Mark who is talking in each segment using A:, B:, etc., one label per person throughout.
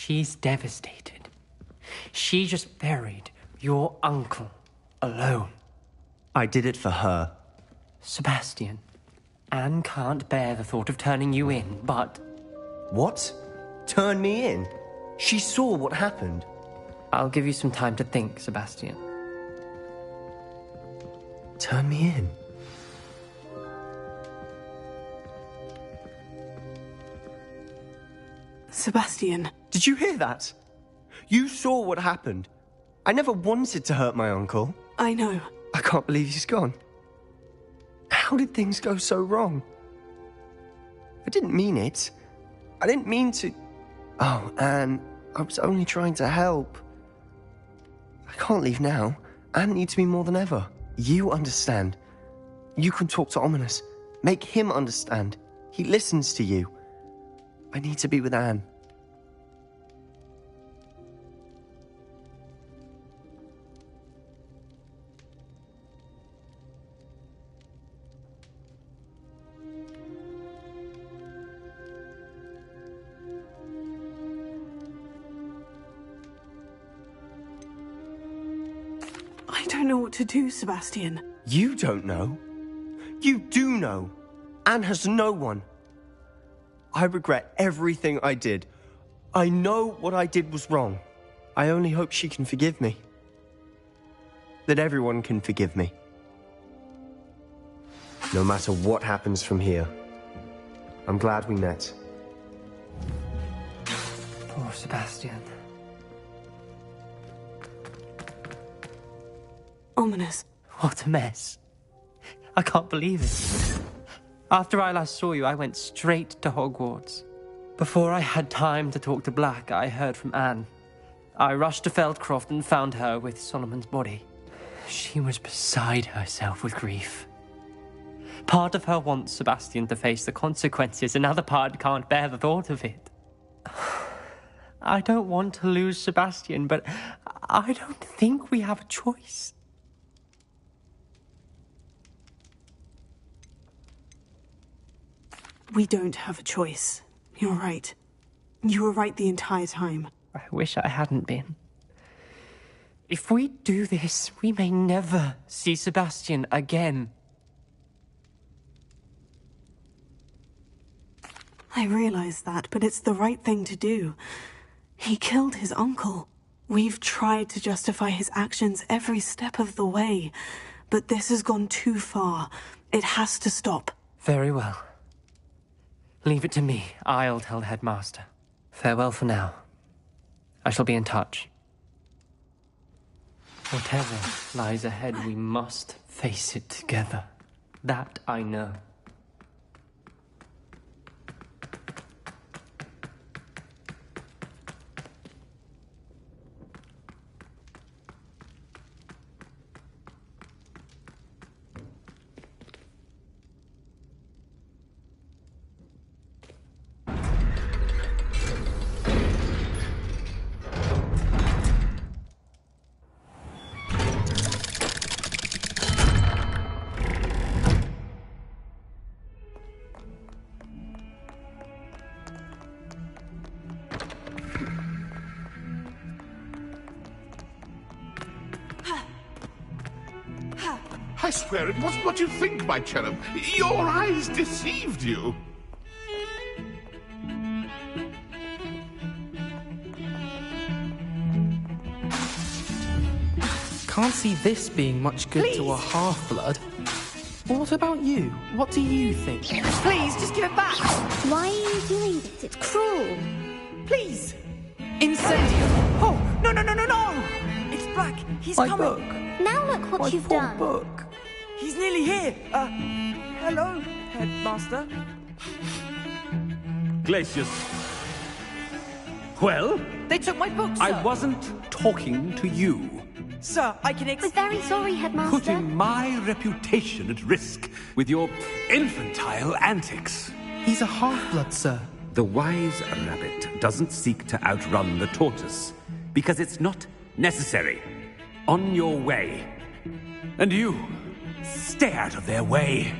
A: She's devastated. She just buried your uncle alone.
B: I did it for her.
A: Sebastian, Anne can't bear the thought of turning you in, but...
B: What? Turn me in? She saw what happened.
A: I'll give you some time to think, Sebastian.
B: Turn me in?
C: Sebastian.
B: Did you hear that? You saw what happened. I never wanted to hurt my uncle.
C: I know.
B: I can't believe he's gone. How did things go so wrong? I didn't mean it. I didn't mean to... Oh, Anne, I was only trying to help. I can't leave now. Anne needs me more than ever. You understand. You can talk to Ominous. Make him understand. He listens to you. I need to be with Anne.
C: I don't know what to do, Sebastian.
B: You don't know. You do know. Anne has no one. I regret everything I did. I know what I did was wrong. I only hope she can forgive me. That everyone can forgive me. No matter what happens from here, I'm glad we met.
A: Poor Sebastian.
C: Ominous.
A: What a mess. I can't believe it. After I last saw you, I went straight to Hogwarts. Before I had time to talk to Black, I heard from Anne. I rushed to Feldcroft and found her with Solomon's body. She was beside herself with grief. Part of her wants Sebastian to face the consequences, another part can't bear the thought of it. I don't want to lose Sebastian, but I don't think we have a choice.
C: We don't have a choice. You're right. You were right the entire time.
A: I wish I hadn't been. If we do this, we may never see Sebastian again.
C: I realize that, but it's the right thing to do. He killed his uncle. We've tried to justify his actions every step of the way, but this has gone too far. It has to stop.
A: Very well. Leave it to me. I'll tell the headmaster. Farewell for now. I shall be in touch. Whatever lies ahead, we must face it together. That I know.
D: I swear it wasn't what you think, my cherub. Your eyes deceived you.
E: Can't see this being much good to a half-blood. What about you? What do you think?
F: Please, just give it back!
G: Why are you doing this? It's cruel.
F: Please! Incendio! Oh, no, no, no, no, no! It's Black. He's
E: My
F: coming.
E: book.
G: Now look what
E: My
G: you've
E: poor
G: done.
E: book.
F: He's nearly here. Hello, Headmaster.
H: Glacius. Well?
F: They took my book, sir.
H: I wasn't talking to you.
F: Sir, I can
G: We're very sorry, Headmaster.
H: Putting my reputation at risk with your infantile antics.
E: He's a half-blood, sir.
H: The wise rabbit doesn't seek to outrun the tortoise, because it's not necessary. On your way. And you, stay out of their way.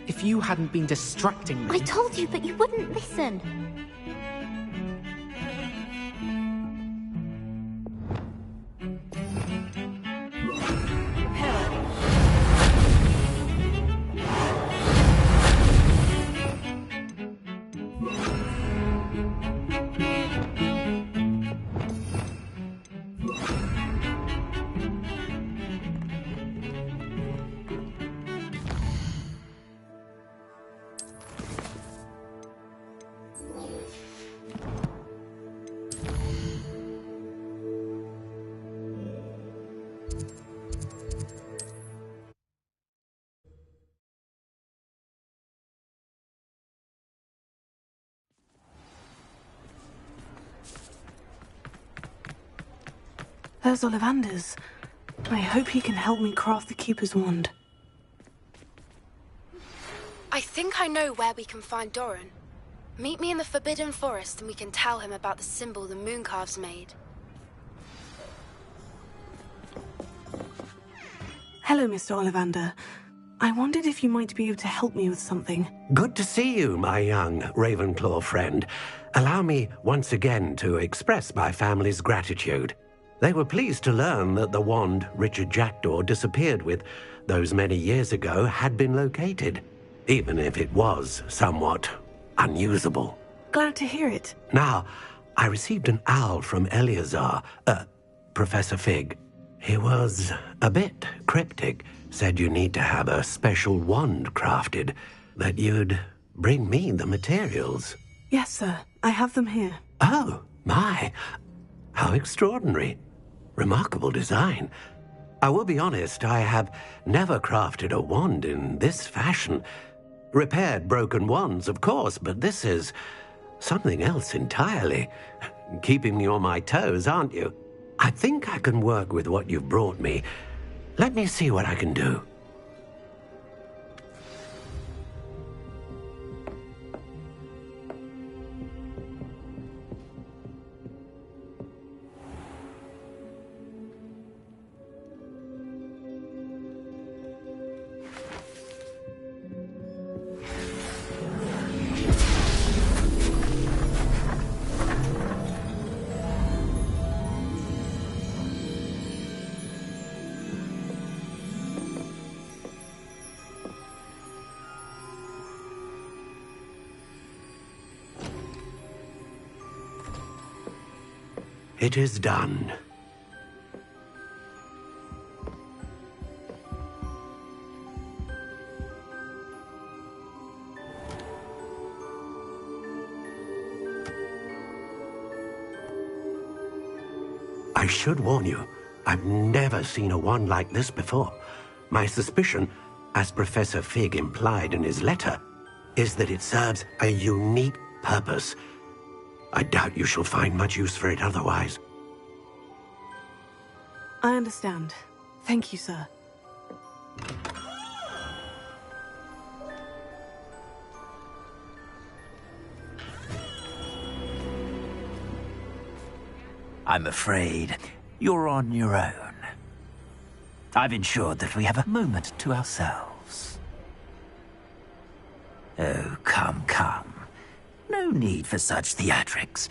E: If you hadn't been distracting me...
G: I told you, but you wouldn't listen.
C: There's Ollivander's. I hope he can help me craft the Keeper's wand.
I: I think I know where we can find Doran. Meet me in the Forbidden Forest and we can tell him about the symbol the Mooncalves made.
C: Hello, Mr. Ollivander. I wondered if you might be able to help me with something.
J: Good to see you, my young Ravenclaw friend. Allow me once again to express my family's gratitude. They were pleased to learn that the wand Richard Jackdaw disappeared with those many years ago had been located, even if it was somewhat unusable.
C: Glad to hear it.
J: Now, I received an owl from Eleazar, Professor Fig. He was a bit cryptic, said you need to have a special wand crafted, that you'd bring me the materials.
C: Yes, sir. I have them here.
J: Oh, my. How extraordinary. Remarkable design. I will be honest, I have never crafted a wand in this fashion. Repaired broken wands, of course, but this is something else entirely. Keeping me on my toes, aren't you? I think I can work with what you've brought me. Let me see what I can do. It is done. I should warn you, I've never seen a wand like this before. My suspicion, as Professor Fig implied in his letter, is that it serves a unique purpose. I doubt you shall find much use for it otherwise.
C: I understand. Thank you, sir.
K: I'm afraid you're on your own. I've ensured that we have a moment to ourselves. Oh, come, come. No need for such theatrics.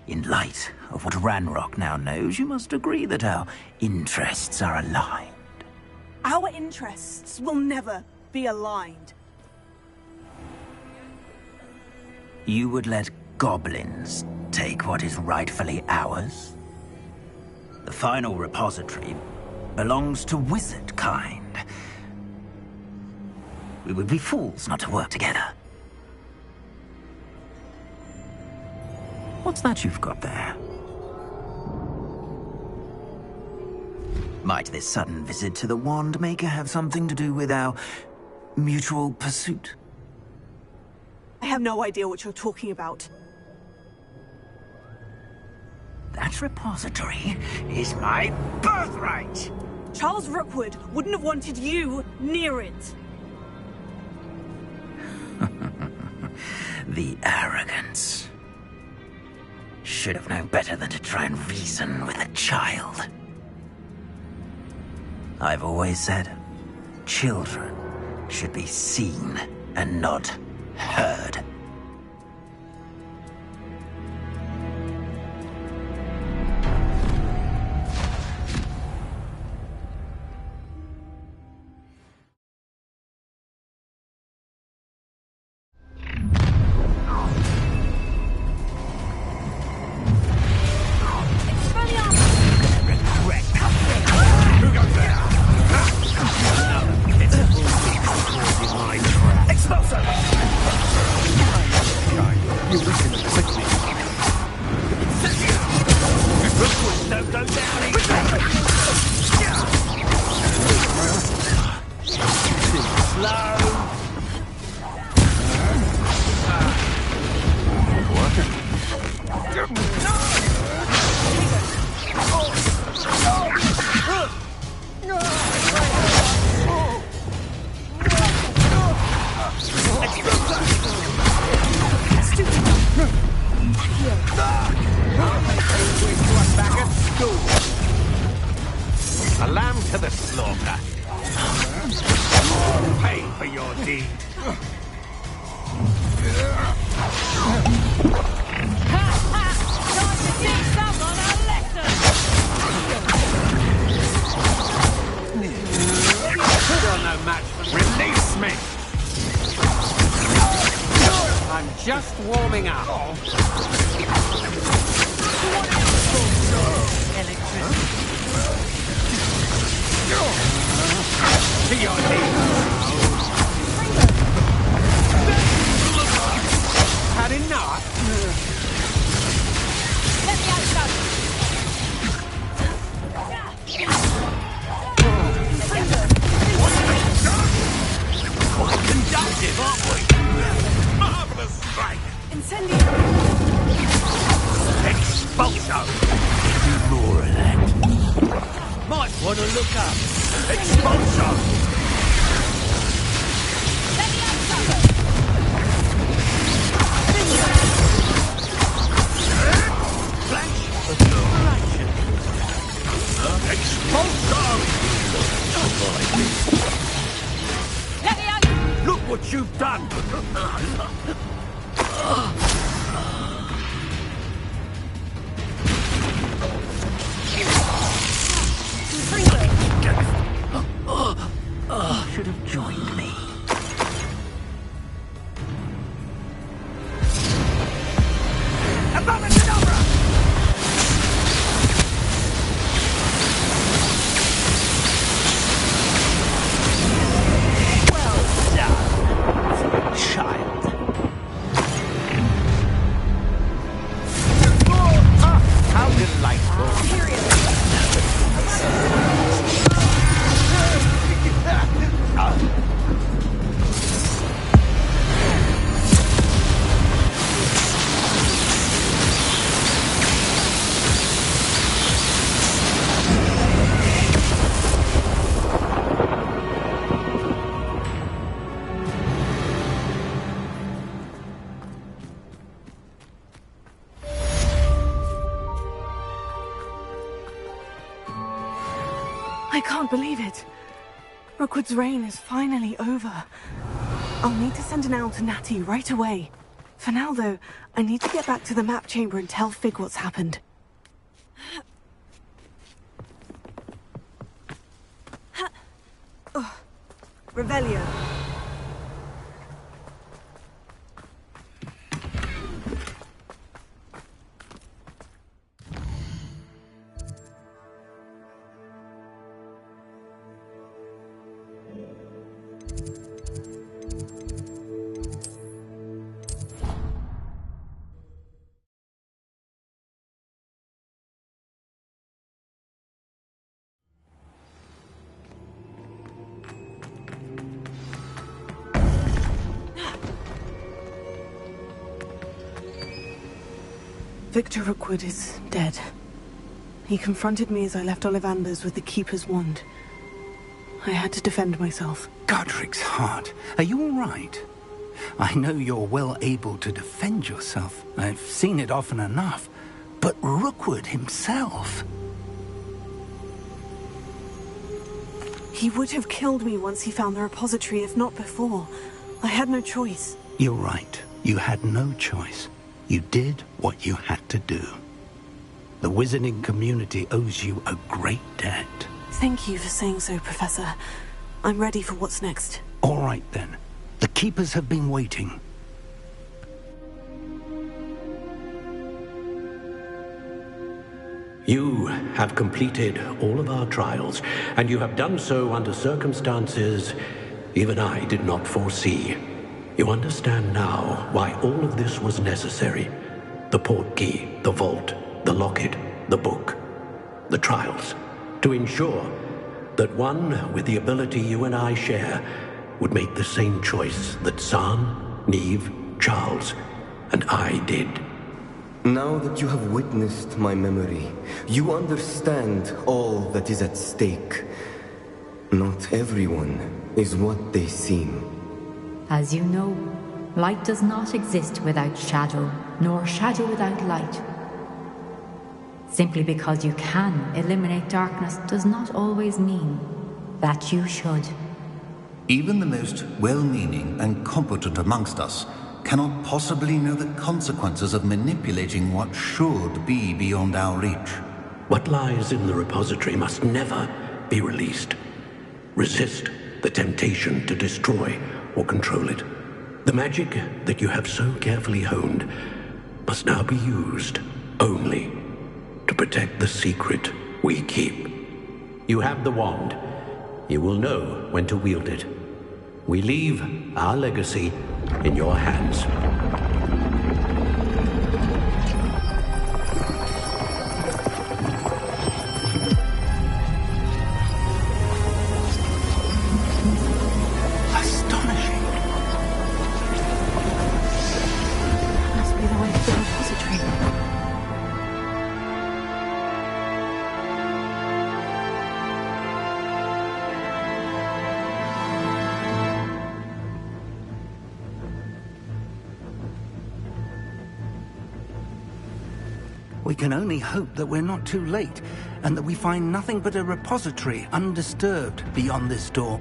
K: In light of what Ranrock now knows, you must agree that our interests are aligned.
F: Our interests will never be aligned.
K: You would let goblins take what is rightfully ours? The final repository belongs to wizard kind. We would be fools not to work together. What's that you've got there? Might this sudden visit to the Wand Maker have something to do with our mutual pursuit?
F: I have no idea what you're talking about.
K: That repository is my birthright!
F: Charles Rookwood wouldn't have wanted you near it.
K: The arrogance. Should have known better than to try and reason with a child. I've always said, children should be seen and not heard.
H: longer. Pay for your deed. Still no match for release me! I'm just warming up. To your knees. Had enough?
F: Let me out,
H: Quite conductive, aren't we? Marvelous strike!
F: Incendio!
H: Expulso!
J: More of that.
H: Might want to look up. Expulso!
F: Let me out,
H: Flash! Expulso!
F: let me out!
H: Look what you've done!
K: Should have joined me.
H: How delightful!
C: I can't believe it. Rookwood's reign is finally over. I'll need to send an owl to Natty right away. For now, though, I need to get back to the map chamber and tell Fig what's happened. Revelio. Victor Rookwood is dead. He confronted me as I left Ollivander's with the Keeper's wand. I had to defend myself.
K: Godric's heart. Are you all right? I know you're well able to defend yourself. I've seen it often enough. But Rookwood himself...
C: He would have killed me once he found the repository, if not before. I had no choice.
K: You're right. You had no choice. You did what you had to do. The wizarding community owes you a great debt.
C: Thank you for saying so, Professor. I'm ready for what's next.
K: All right, then. The Keepers have been waiting.
J: You have completed all of our trials, and you have done so under circumstances even I did not foresee. You understand now why all of this was necessary. The portkey, the vault, the locket, the book, the trials. To ensure that one with the ability you and I share would make the same choice that Zahn, Neve, Charles, and I did.
L: Now that you have witnessed my memory, you understand all that is at stake. Not everyone is what they seem.
M: As you know, light does not exist without shadow, nor shadow without light. Simply because you can eliminate darkness does not always mean that you should.
N: Even the most well-meaning and competent amongst us cannot possibly know the consequences of manipulating what should be beyond our reach.
J: What lies in the repository must never be released. Resist the temptation to destroy or control it. The magic that you have so carefully honed must now be used only to protect the secret we keep. You have the wand. You will know when to wield it. We leave our legacy in your hands.
K: Astonishing.
C: Must be the way to the repository.
F: We can only hope that we're not too late, and that we find nothing but a repository undisturbed beyond this door.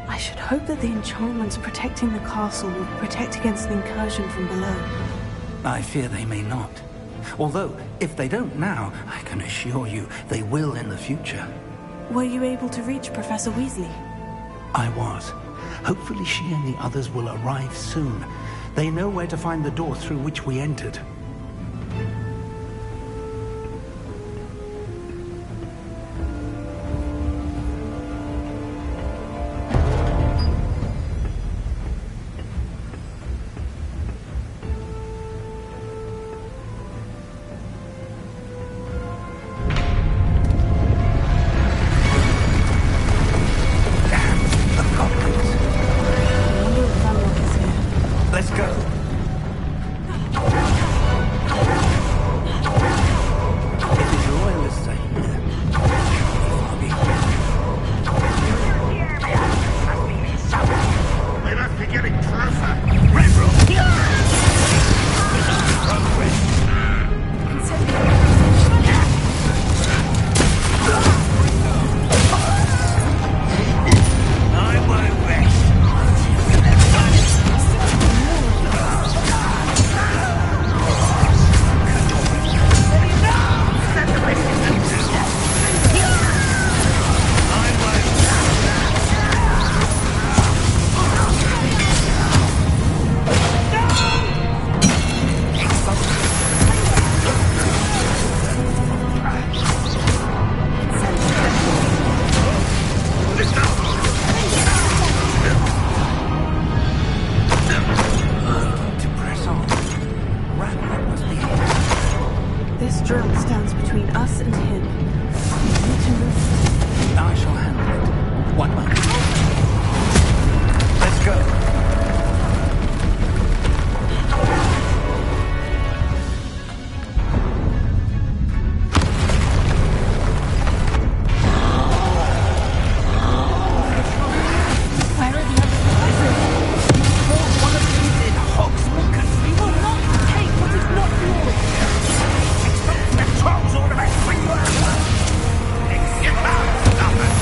C: I should hope that the enchantments protecting the castle will protect against an incursion from below.
F: I fear they may not. Although, if they don't now, I can assure you they will in the future.
C: Were you able to reach Professor Weasley?
F: I was. Hopefully she and the others will arrive soon. They know where to find the door through which we entered. Let's go. If his loyalists are here,
D: We must be getting closer.
C: This drill stands between us and him. We need to move.
F: I shall handle it. One moment. Let's go.
C: Where are the other
F: Brought one of these in Hogwarts. We will not take what is not yours.
D: The trolls all the best for you. Get out, stop it.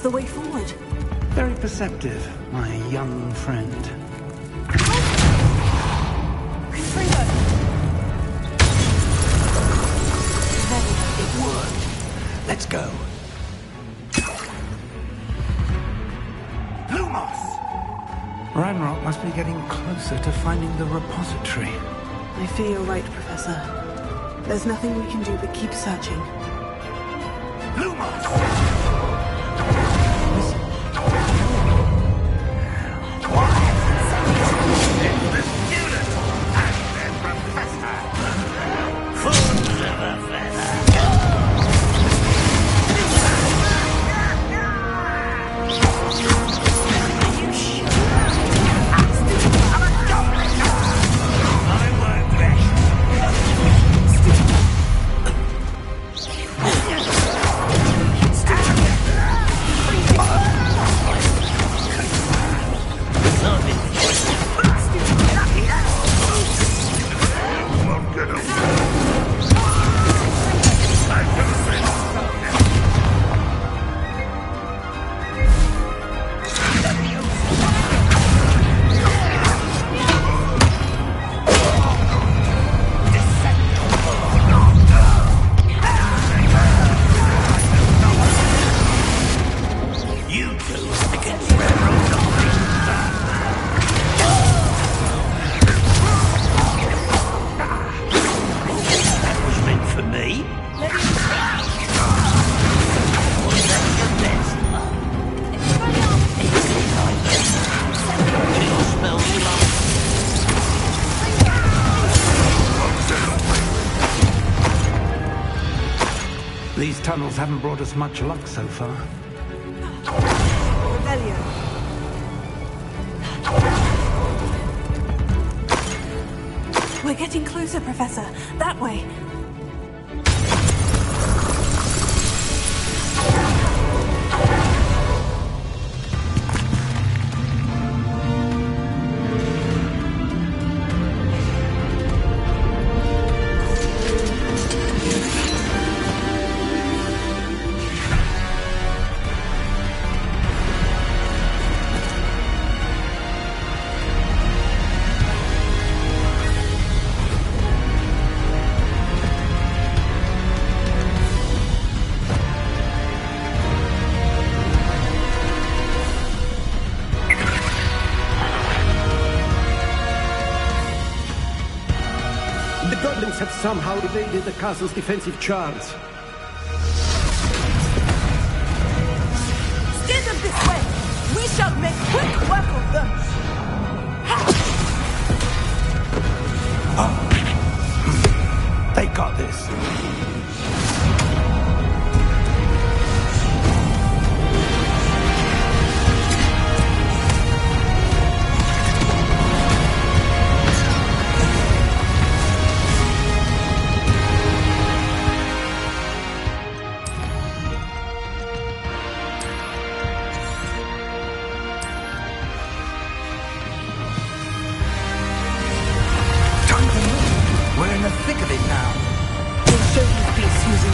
C: the way forward.
F: Very perceptive, my young friend. It worked. Let's go. Lumos! Ranrock must be getting closer to finding the repository.
C: I fear you're right, Professor. There's nothing we can do but keep searching.
F: Lumos! These tunnels haven't brought us much luck so far.
C: Rebellion. We're getting closer, Professor. That way.
J: The goblins have somehow evaded the castle's defensive charms.
O: Stand up this way! We shall make quick work of them!
F: They got this.
O: We're in the thick of it now. We'll show these beasts who's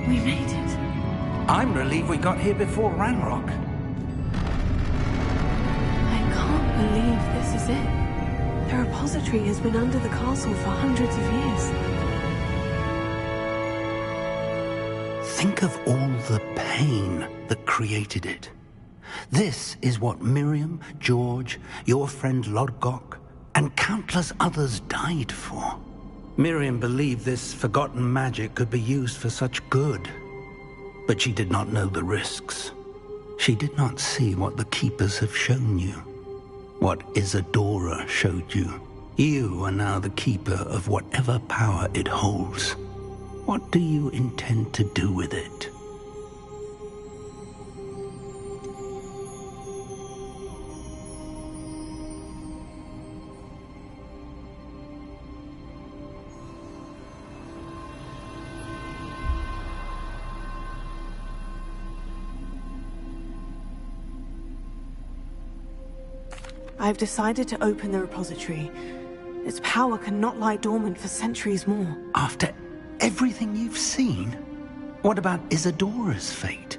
C: We made it.
F: I'm relieved we got here before Ranrock.
C: I can't believe this is it. The repository has been under the castle for hundreds of years.
F: Think of all the pain that created it. This is what Miriam, George, your friend Lodgok, and countless others died for. Miriam believed this forgotten magic could be used for such good. But she did not know the risks. She did not see what the Keepers have shown you. What Isadora showed you. You are now the Keeper of whatever power it holds. What do you intend to do with it?
C: I've decided to open the repository. Its power cannot lie dormant for centuries more.
F: After everything you've seen? What about Isadora's fate?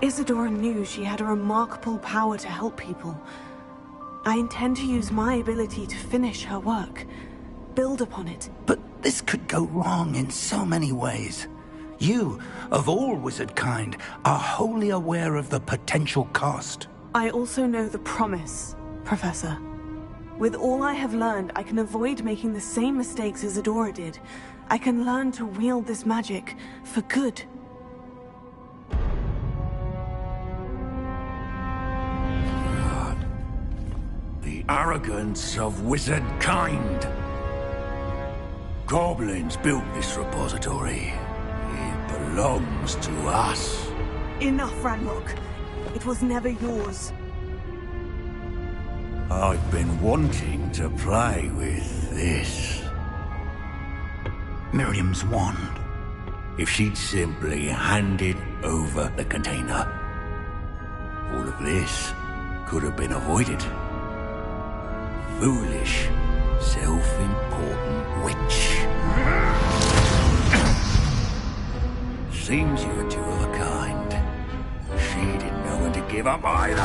C: Isadora knew she had a remarkable power to help people. I intend to use my ability to finish her work. Build upon it.
F: But this could go wrong in so many ways. You, of all wizard kind, are wholly aware of the potential cost.
C: I also know the promise, Professor. With all I have learned, I can avoid making the same mistakes Isadora did. I can learn to wield this magic for good.
P: The arrogance of wizard kind. Goblins built this repository. It belongs to us.
C: Enough, Ranrock. It was never yours.
P: I've been wanting to play with this.
F: Miriam's wand.
P: If she'd simply handed over the container, all of this could have been avoided. Foolish, self-important witch. Seems you're two of a kind. She didn't know when to give up either.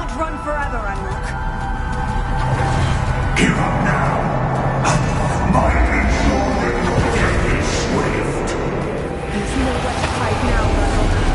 O: can't run forever, Ranrock.
P: Give up now. My insolvent object is swift.
O: There's nowhere to hide now, Ranrock.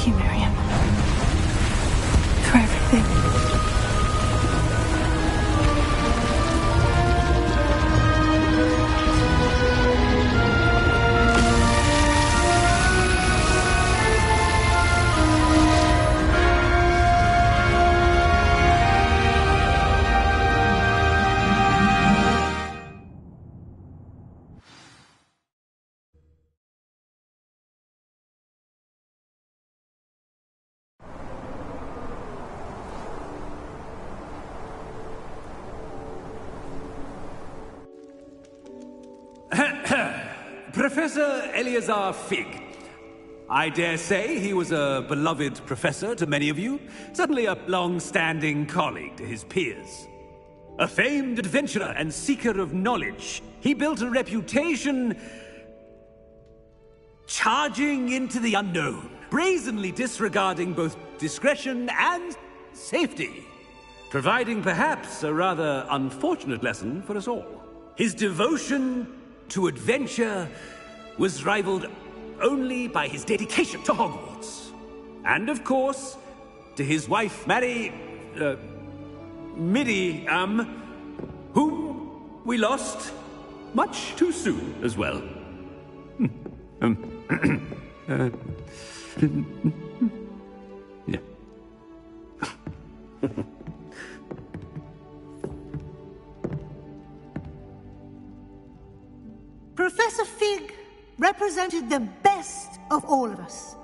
C: you, Miriam. For everything.
H: Professor Eleazar Fig. I dare say he was a beloved professor to many of you, certainly a long-standing colleague to his peers. A famed adventurer and seeker of knowledge, he built a reputation charging into the unknown, brazenly disregarding both discretion and safety, providing perhaps a rather unfortunate lesson for us all. His devotion to adventure was rivaled only by his dedication to Hogwarts. And of course, to his wife, Midi, whom we lost much too soon as well. Yeah.
Q: Professor Fig represented the best of all of us.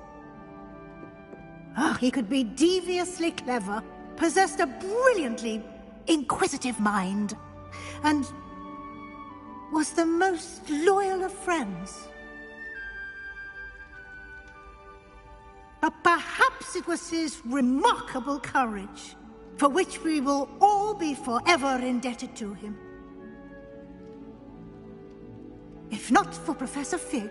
Q: He could be deviously clever, possessed a brilliantly inquisitive mind, and was the most loyal of friends. But perhaps it was his remarkable courage, for which we will all be forever indebted to him. If not for Professor Fig,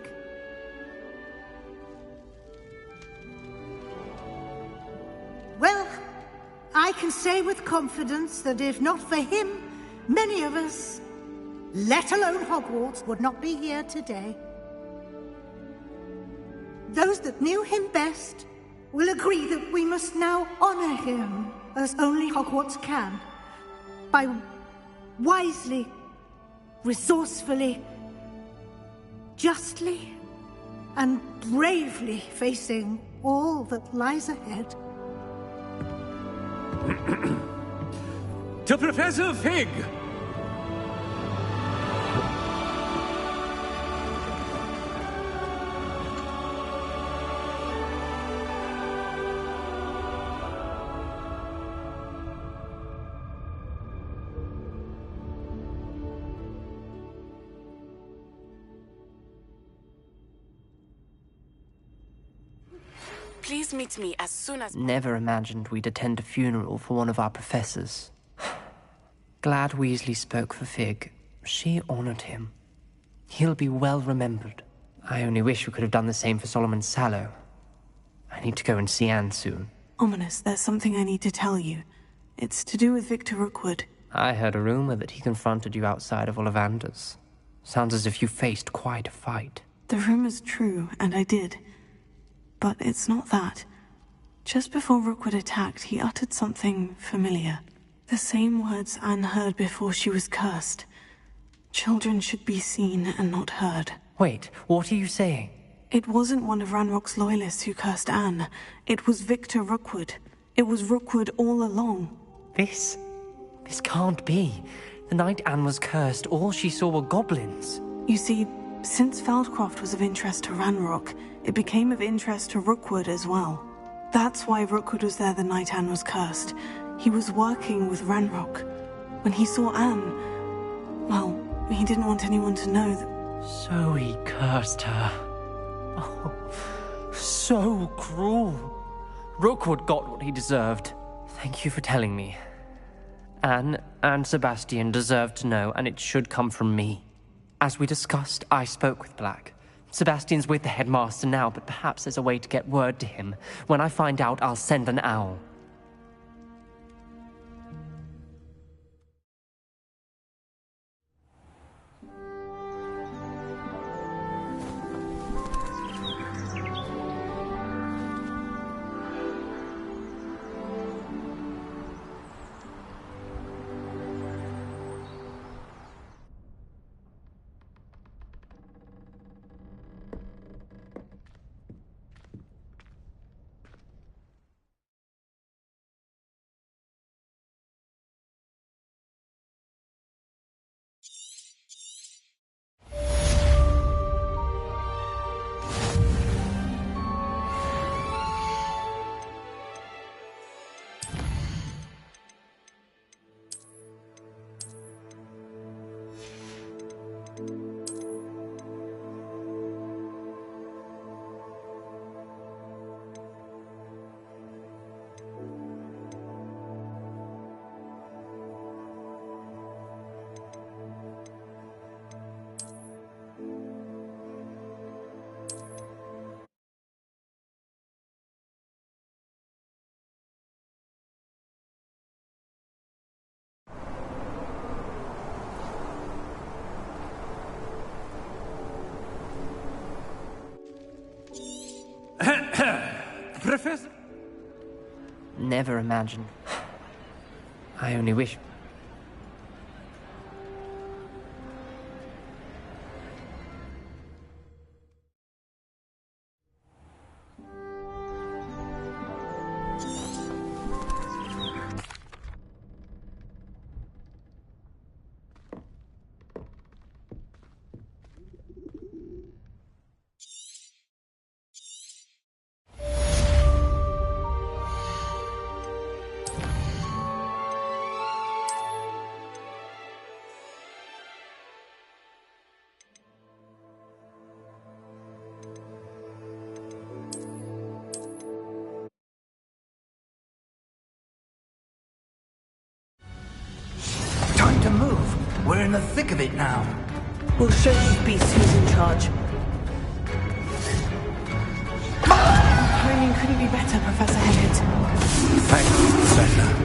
Q: well, I can say with confidence that if not for him, many of us, let alone Hogwarts, would not be here today. Those that knew him best will agree that we must now honor him as only Hogwarts can, by wisely, resourcefully, justly and bravely facing all that lies ahead.
H: To Professor Fig!
I: Please meet me as soon as...
A: Never imagined we'd attend a funeral for one of our professors. Glad Weasley spoke for Fig. She honored him. He'll be well remembered. I only wish we could have done the same for Solomon Sallow. I need to go and see Anne soon.
C: Ominous, there's something I need to tell you. It's to do with Victor Rookwood.
A: I heard a rumor that he confronted you outside of Ollivander's. Sounds as if you faced quite a fight.
C: The rumor's true, and I did. But it's not that. Just before Rookwood attacked, he uttered something familiar. The same words Anne heard before she was cursed. Children should be seen and not heard.
A: Wait, what are you saying?
C: It wasn't one of Ranrock's loyalists who cursed Anne. It was Victor Rookwood. It was Rookwood all along.
A: This can't be. The night Anne was cursed, all she saw were goblins.
C: You see, since Feldcroft was of interest to Ranrock, it became of interest to Rookwood as well. That's why Rookwood was there the night Anne was cursed. He was working with Ranrock. When he saw Anne, well, he didn't want anyone to know that...
A: So he cursed her. Oh, so cruel. Rookwood got what he deserved. Thank you for telling me. Anne and Sebastian deserve to know, and it should come from me. As we discussed, I spoke with Black. Sebastian's with the headmaster now, but perhaps there's a way to get word to him. When I find out, I'll send an owl.
H: Professor?
A: Never imagined. I only wish...
K: Time to move. We're in the thick of it now.
O: We'll show these beasts who's in charge.
C: Timing couldn't be better, Professor Head.
K: Thank you, Professor.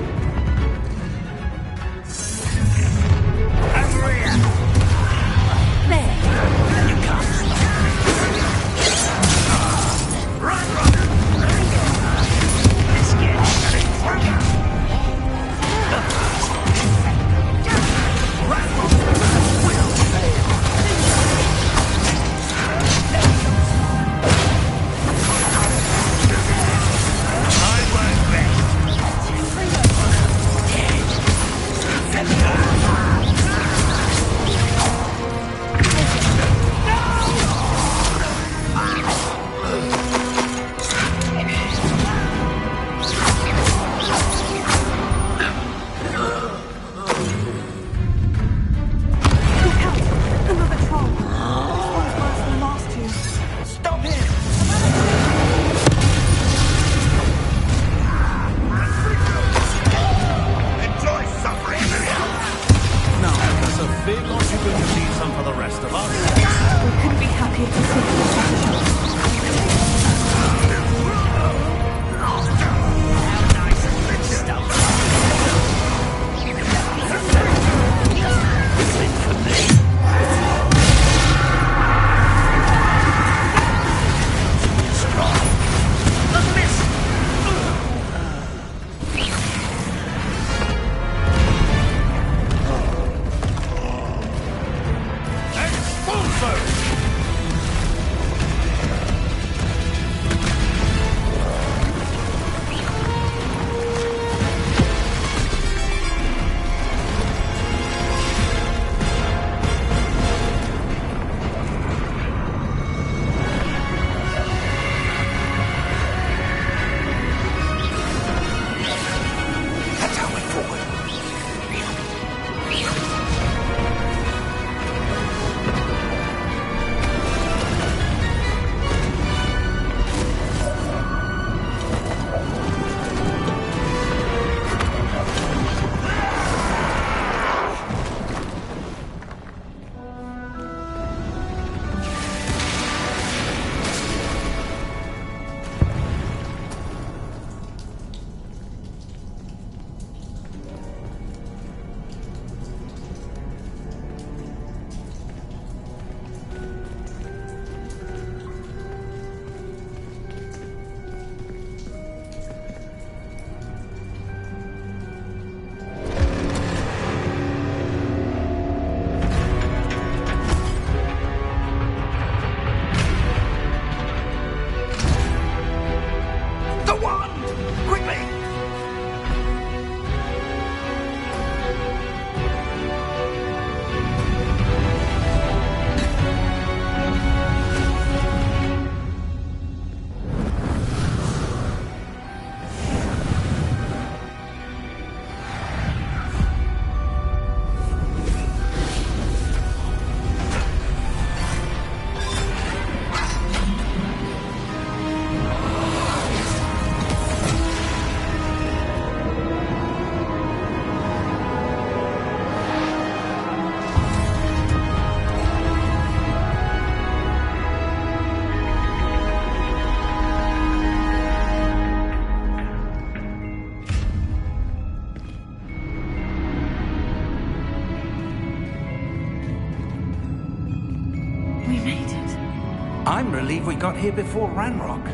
K: I'm relieved we got here before Ranrock.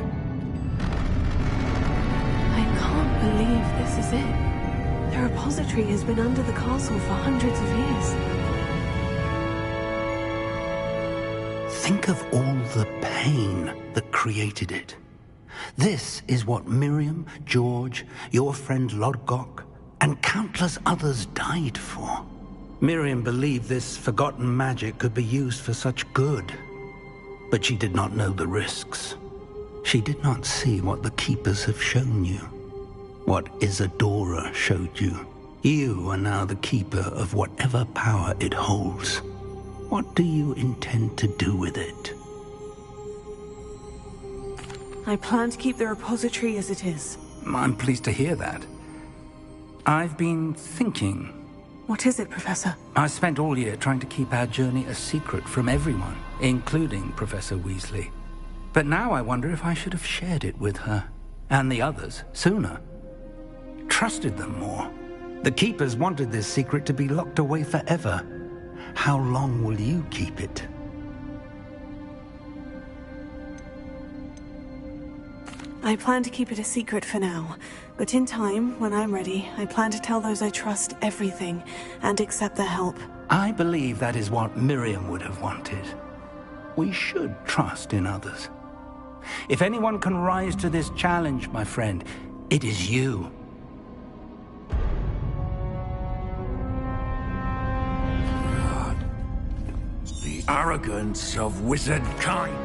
C: believe this is it. The repository has been under the castle for hundreds of years.
F: Think of all the pain that created it. This is what Miriam, George, your friend Lodgok, and countless others died for. Miriam believed this forgotten magic could be used for such good, but she did not know the risks. She did not see what the Keepers have shown you, what Isadora showed you. You are now the Keeper of whatever power it holds. What do you intend to do with it?
C: I plan to keep the repository as it is.
K: I'm pleased to hear that. I've been thinking.
C: What is it, Professor?
K: I spent all year trying to keep our journey a secret from everyone, including Professor Weasley. But now I wonder if I should have shared it with her, and the others, sooner. Trusted them more. The Keepers wanted this secret to be locked away forever. How long will you keep it?
C: I plan to keep it a secret for now, but in time, when I'm ready, I plan to tell those I trust everything and accept their help.
K: I believe that is what Miriam would have wanted. We should trust in others. If anyone can rise to this challenge, my friend, it is you.
P: The arrogance of wizard kind.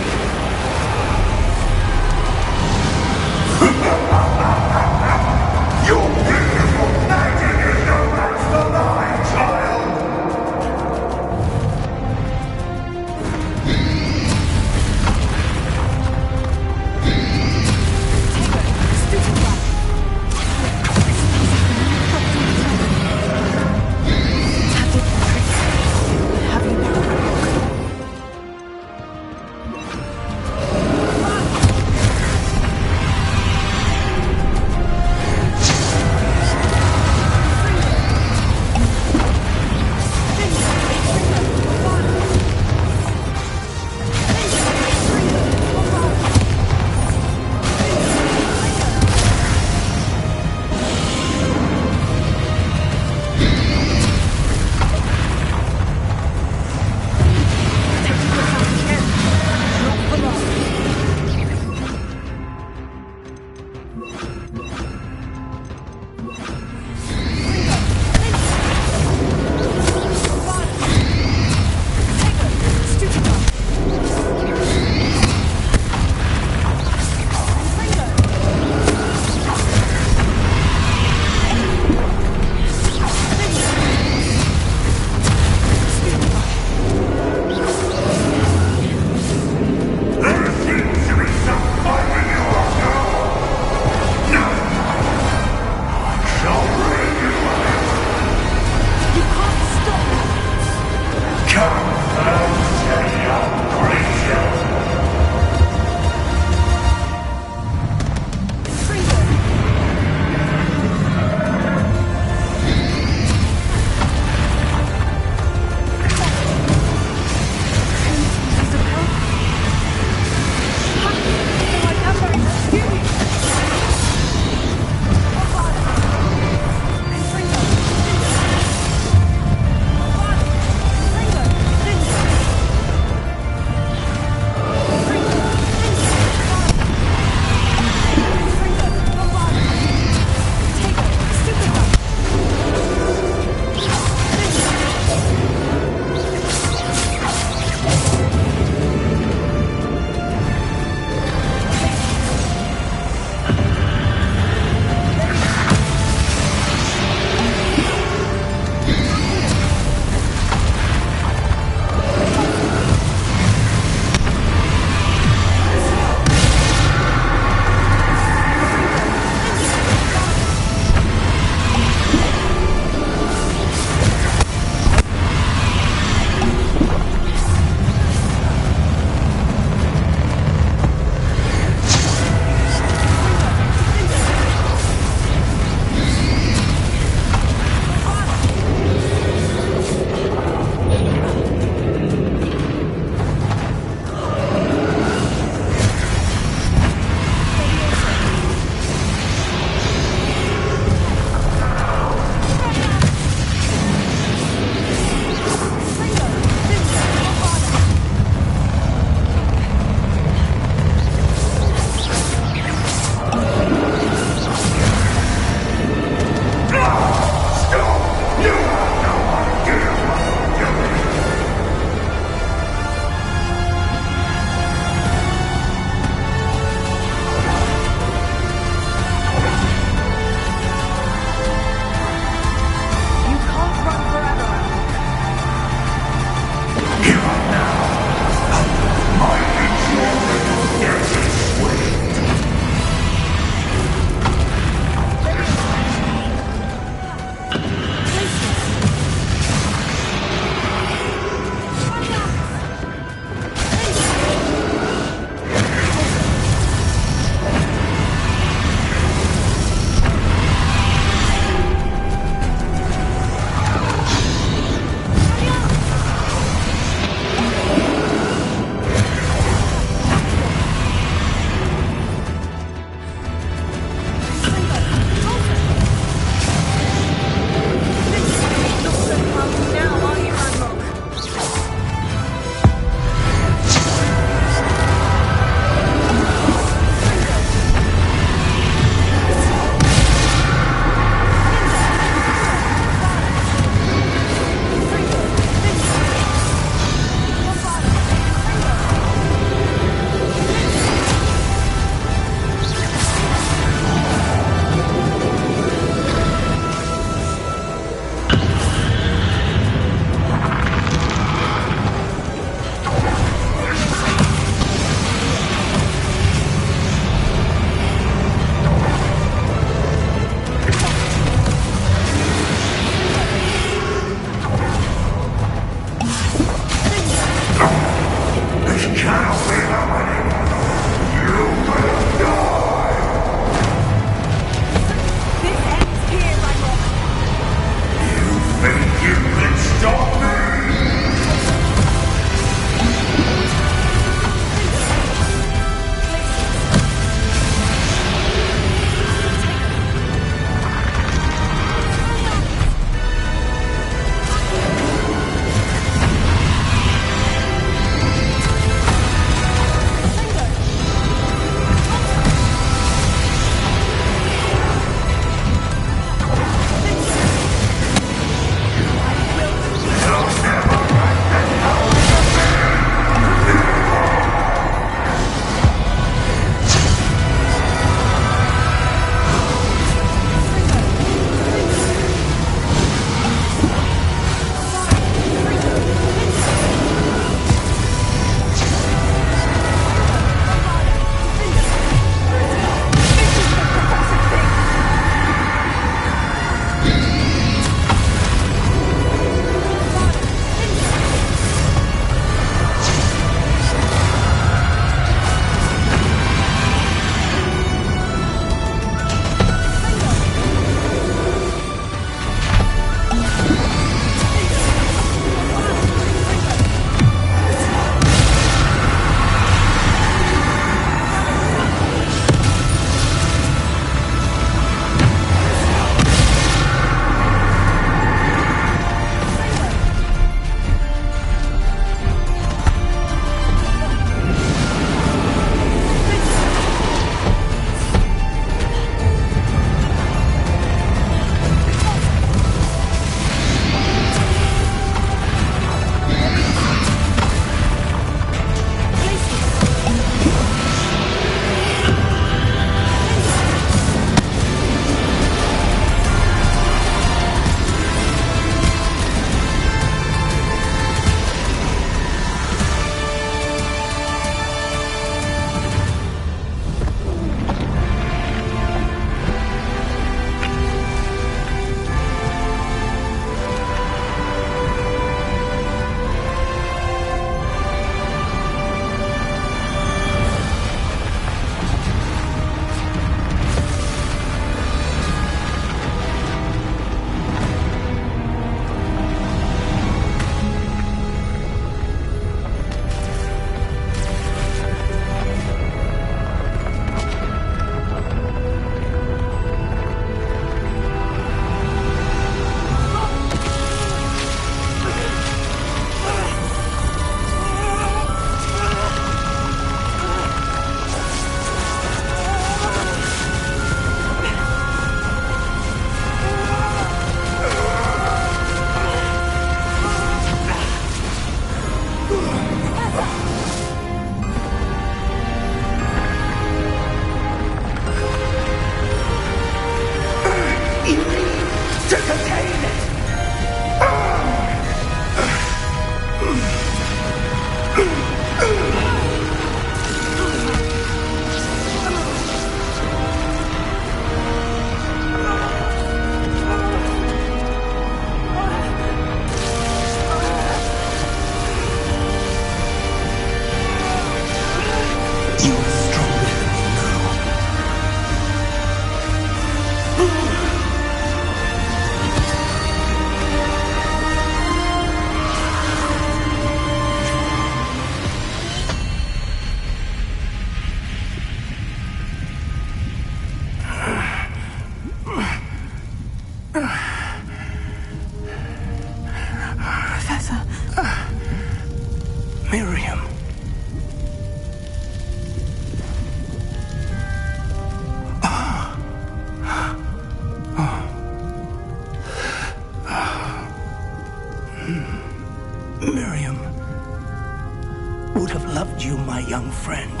K: my young friend.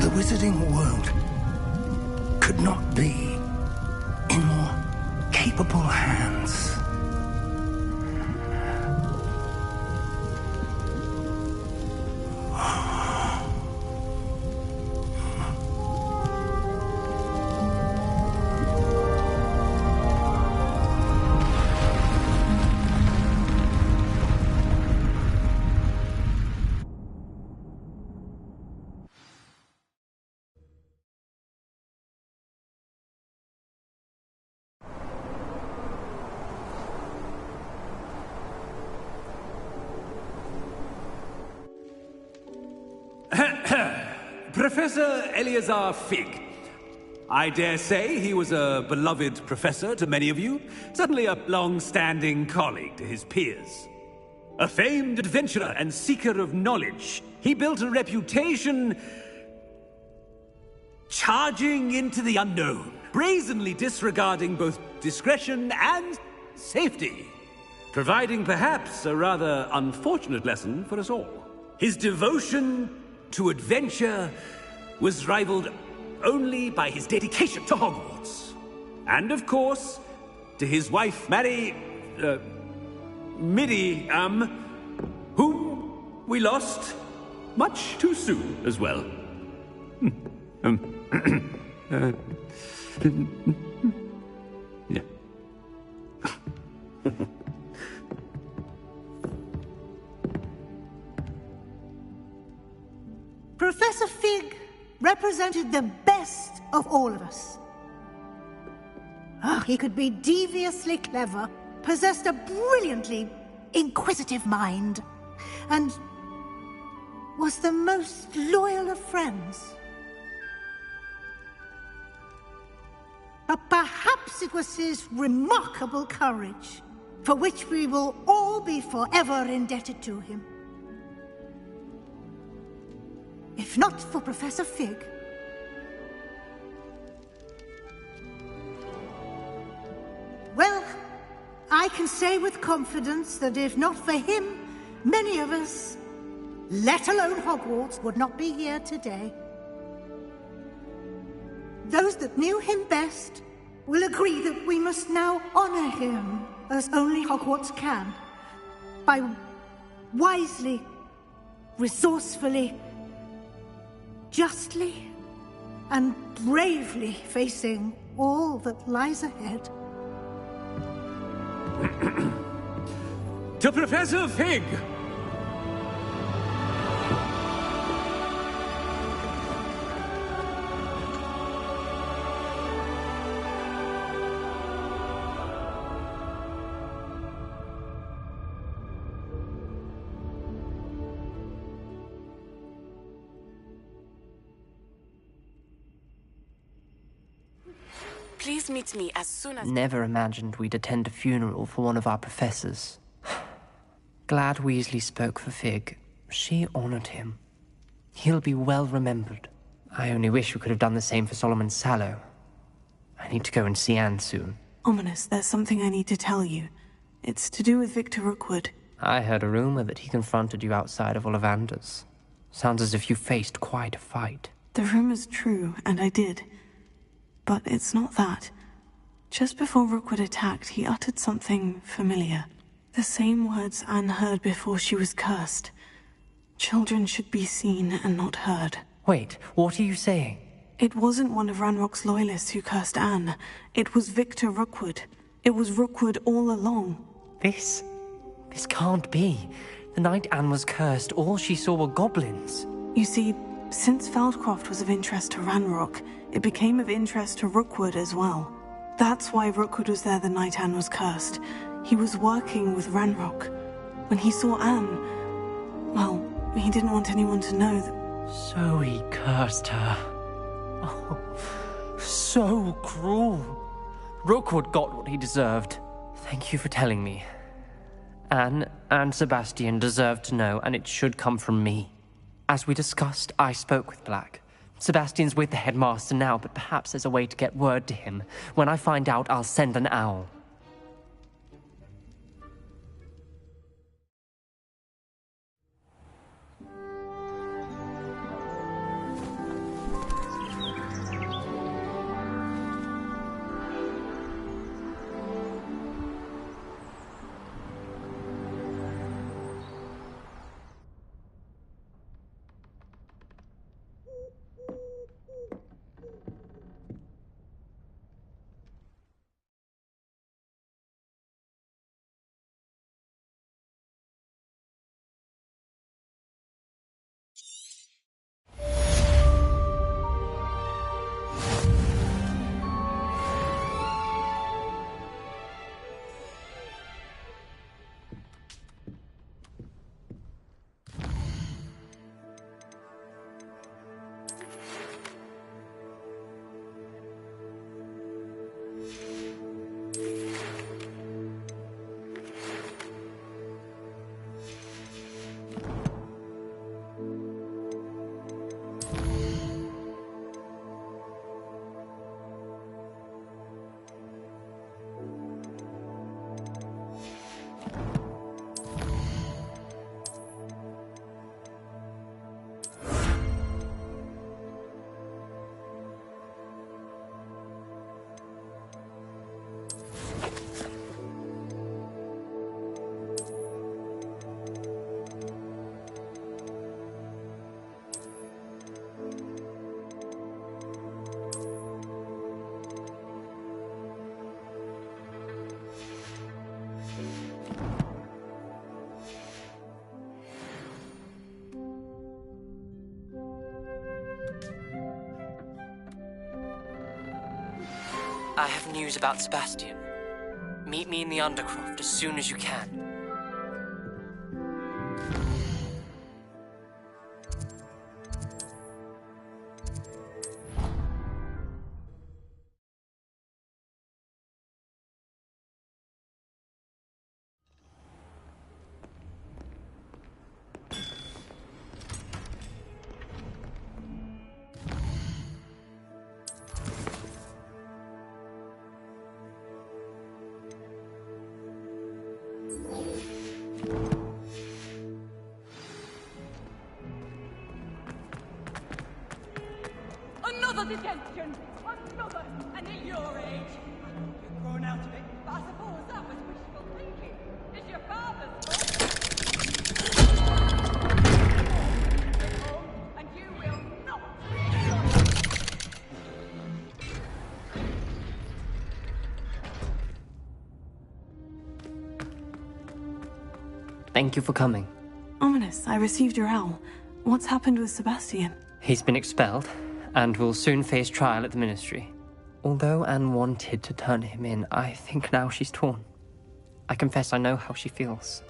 K: The wizarding world could not be in more capable hands.
H: Professor Eleazar Fig. I dare say he was a beloved professor to many of you, certainly a long-standing colleague to his peers. A famed adventurer and seeker of knowledge, he built a reputation charging into the unknown, brazenly disregarding both discretion and safety, providing perhaps a rather unfortunate lesson for us all. His devotion to adventure was rivaled only by his dedication to Hogwarts. And of course, to his wife, Middy, whom we lost much too soon as well. Yeah.
Q: Professor Fig represented the best of all of us. He could be deviously clever, possessed a brilliantly inquisitive mind, and was the most loyal of friends. But perhaps it was his remarkable courage, for which we will all be forever indebted to him. If not for Professor Fig, well, I can say with confidence that if not for him, many of us, let alone Hogwarts, would not be here today. Those that knew him best will agree that we must now honor him as only Hogwarts can, by wisely, resourcefully, justly and bravely facing all that lies ahead.
H: To Professor Fig!
I: Please meet me as soon as...
A: Never imagined we'd attend a funeral for one of our professors. Glad Weasley spoke for Fig. She honored him. He'll be well remembered. I only wish we could have done the same for Solomon Sallow. I need to go and see Anne soon.
C: Ominous, there's something I need to tell you. It's to do with Victor Rookwood.
A: I heard a rumor that he confronted you outside of Ollivander's. Sounds as if you faced quite a fight.
C: The rumor's true, and I did. But it's not that. Just before Rookwood attacked, he uttered something familiar. The same words Anne heard before she was cursed. Children should be seen and not heard.
A: Wait, what are you saying?
C: It wasn't one of Ranrock's loyalists who cursed Anne. It was Victor Rookwood. It was Rookwood all along.
A: This can't be. The night Anne was cursed, all she saw were goblins.
C: You see, since Feldcroft was of interest to Ranrock, it became of interest to Rookwood as well. That's why Rookwood was there the night Anne was cursed. He was working with Ranrock. When he saw Anne, well, he didn't want anyone to know that...
A: So he cursed her. Oh, so cruel. Rookwood got what he deserved. Thank you for telling me. Anne and Sebastian deserve to know, and it should come from me. As we discussed, I spoke with Black. Sebastian's with the headmaster now, but perhaps there's a way to get word to him. When I find out, I'll send an owl. I have news about Sebastian. Meet me in the Undercroft as soon as you can.
O: Another detention! Another! And at your age! You've grown out of it, but I suppose that was wishful thinking. It's your father's fault. And you will not be.
A: Thank you for coming.
C: Ominous, I received your owl. What's happened with Sebastian?
A: He's been expelled, and will soon face trial at the Ministry. Although Anne wanted to turn him in, I think now she's torn. I confess I know how she feels.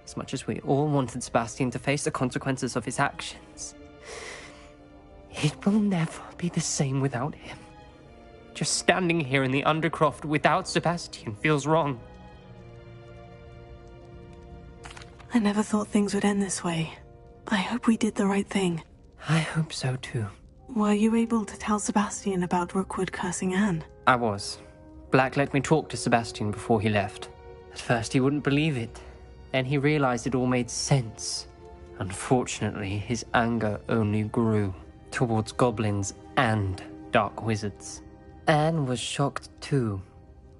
A: As much as we all wanted Sebastian to face the consequences of his actions. It will never be the same without him. Just standing here in the Undercroft without Sebastian feels wrong.
C: I never thought things would end this way. I hope we did the right thing.
A: I hope so too.
C: Were you able to tell Sebastian about Rookwood cursing Anne?
A: I was. Black let me talk to Sebastian before he left. At first he wouldn't believe it. Then he realized it all made sense. Unfortunately, his anger only grew towards goblins and dark wizards. Anne was shocked too,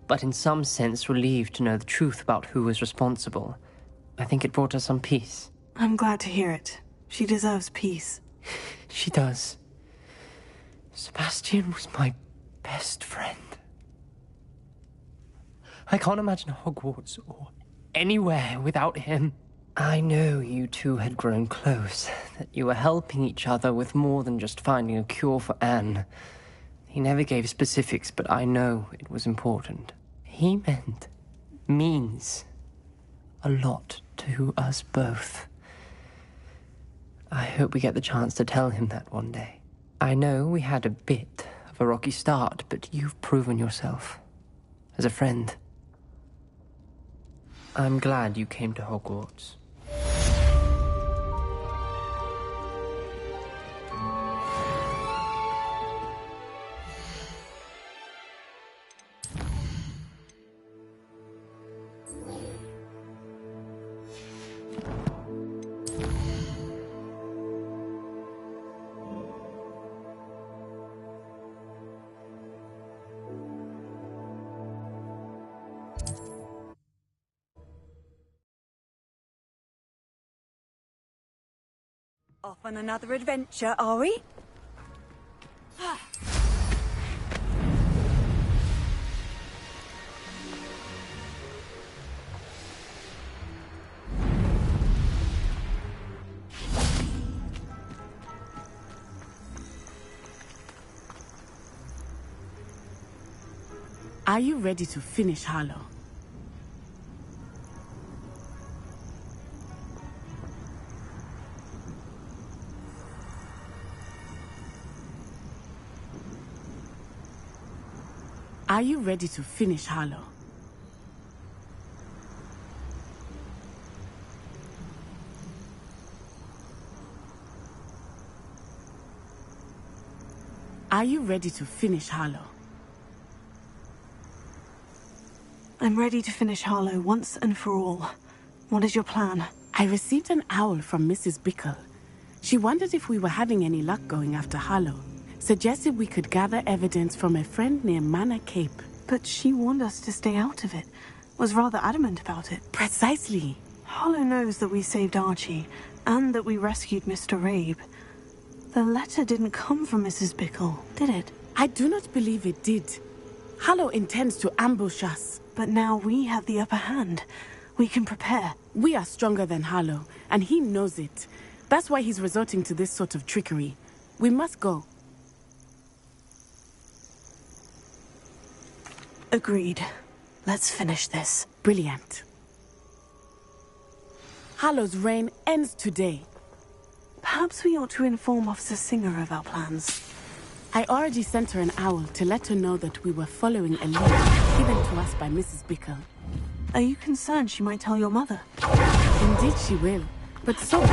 A: but in some sense relieved to know the truth about who was responsible. I think it brought her some peace.
C: I'm glad to hear it. She deserves peace.
A: She does. Sebastian was my best friend. I can't imagine Hogwarts or anywhere without him. I know you two had grown close, that you were helping each other with more than just finding a cure for Anne. He never gave specifics, but I know it was important. He means a lot to us both. I hope we get the chance to tell him that one day. I know we had a bit of a rocky start, but you've proven yourself as a friend. I'm glad you came to Hogwarts.
O: Off on another adventure, are we?
R: Are you ready to finish Harlow? Are you ready to finish Harlow? Are you ready to finish Harlow?
C: I'm ready to finish Harlow once and for all. What is your plan?
R: I received an owl from Mrs. Bickle. She wondered if we were having any luck going after Harlow. Suggested we could gather evidence from a friend near Manor Cape.
C: But she warned us to stay out of it. Was rather adamant about it.
R: Precisely.
C: Harlow knows that we saved Archie, and that we rescued Mr. Rabe. The letter didn't come from Mrs. Bickle, did it?
R: I do not believe it did. Harlow intends to ambush us.
C: But now we have the upper hand. We can prepare.
R: We are stronger than Harlow, and he knows it. That's why he's resorting to this sort of trickery. We must go.
C: Agreed. Let's finish this.
R: Brilliant. Hallow's reign ends today.
C: Perhaps we ought to inform Officer Singer of our plans.
R: I already sent her an owl to let her know that we were following a lead given to us by Mrs. Bickle.
C: Are you concerned she might tell your mother?
R: Indeed she will, but so be it.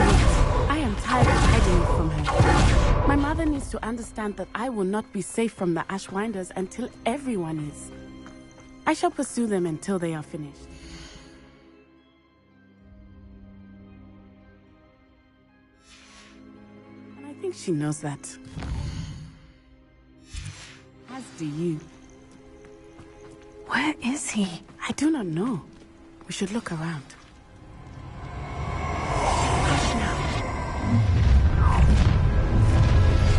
R: I am tired of hiding it from her. My mother needs to understand that I will not be safe from the Ashwinders until everyone is. I shall pursue them until they are finished. And I think she knows that. As do you.
C: Where is he?
R: I do not know. We should look around.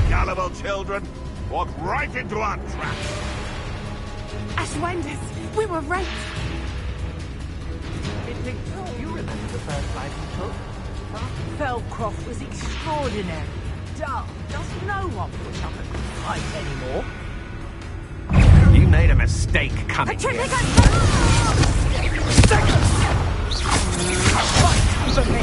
D: Gullible children, walk right into our trap.
R: Ashwinders, we were right.
S: You remember the first fight we took? Felcroft was extraordinary. Does no one put up a good fight anymore?
H: You made a mistake coming here.
S: Fight for me!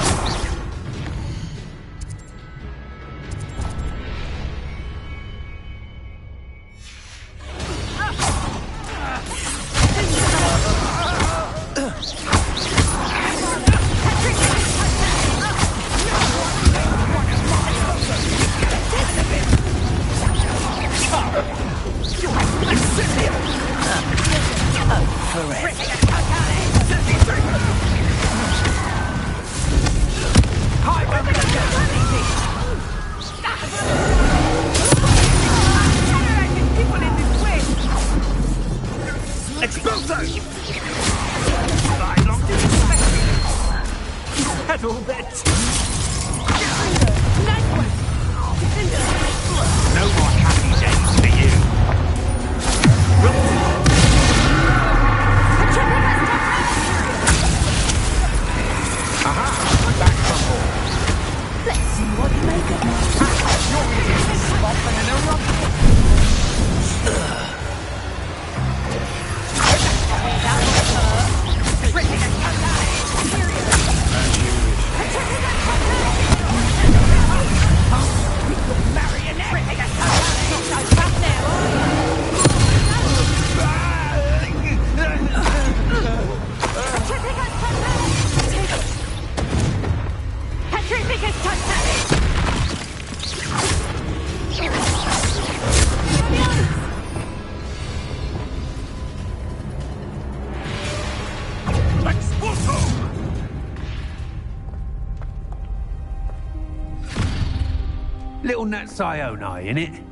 F: Little Natsione, innit?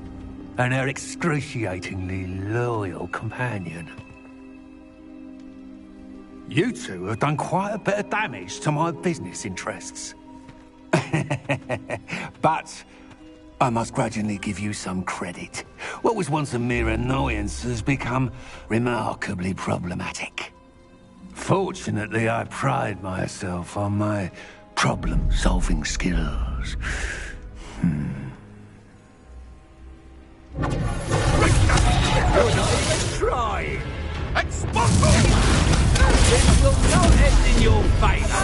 F: And her excruciatingly loyal companion. You two have done quite a bit of damage to my business interests. But I must grudgingly give you some credit. What was once a mere annoyance has become remarkably problematic. Fortunately, I pride myself on my problem-solving skills.
H: You're not even trying!
D: Expulso!
H: This will not end in your favour!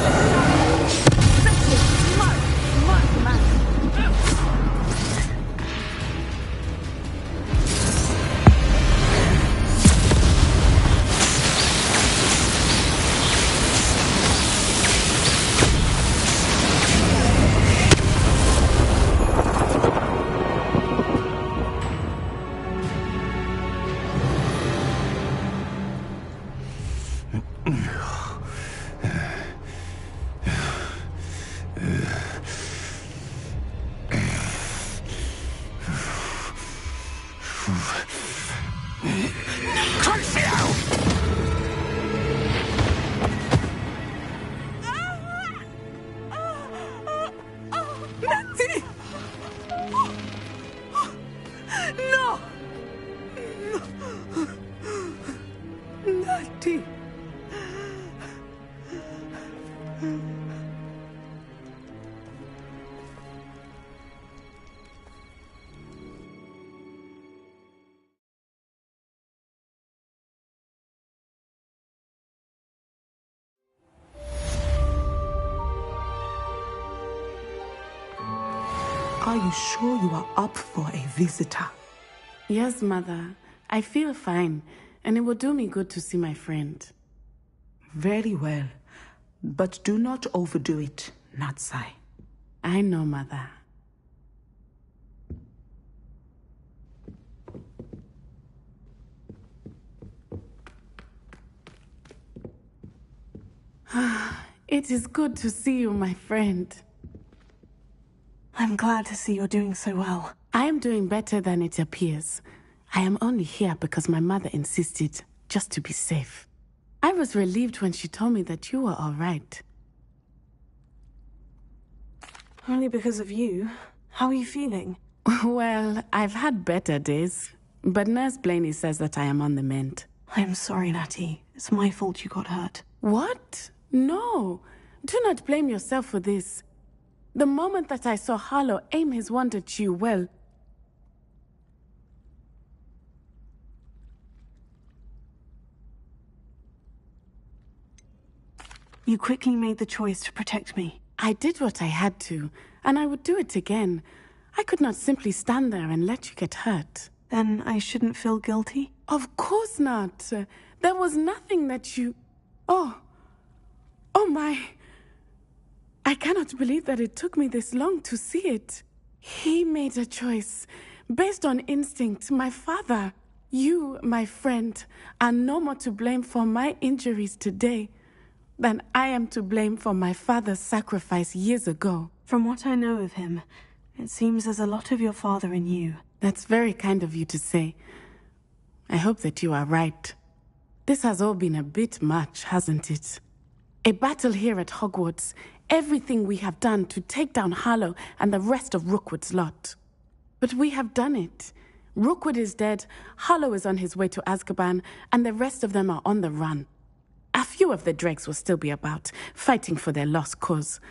C: Are you sure you are up for a visitor?
R: Yes, Mother. I feel fine, and it will do me good to see my friend.
S: Very well. But do not overdo it, Natsai.
R: I know, Mother. It is good to see you, my friend.
C: I'm glad to see you're doing so well.
R: I am doing better than it appears. I am only here because my mother insisted, just to be safe. I was relieved when she told me that you were all right.
C: Only because of you. How are you feeling?
R: Well, I've had better days, but Nurse Blaney says that I am on the mend.
C: I'm sorry, Natty. It's my fault you got hurt.
R: What? No. Do not blame yourself for this. The moment that I saw Harlow aim his wand at you, well...
C: You quickly made the choice to protect me.
R: I did what I had to, and I would do it again. I could not simply stand there and let you get hurt.
C: Then I shouldn't feel guilty?
R: Of course not. There was nothing that you... Oh my... I cannot believe that it took me this long to see it. He made a choice based on instinct. My father, you, my friend, are no more to blame for my injuries today than I am to blame for my father's sacrifice years ago.
C: From what I know of him, it seems there's a lot of your father in you.
R: That's very kind of you to say. I hope that you are right. This has all been a bit much, hasn't it? A battle here at Hogwarts. Everything we have done to take down Harlow and the rest of Rookwood's lot. But we have done it. Rookwood is dead, Harlow is on his way to Azkaban, and the rest of them are on the run. A few of the dregs will still be about, fighting for their lost cause.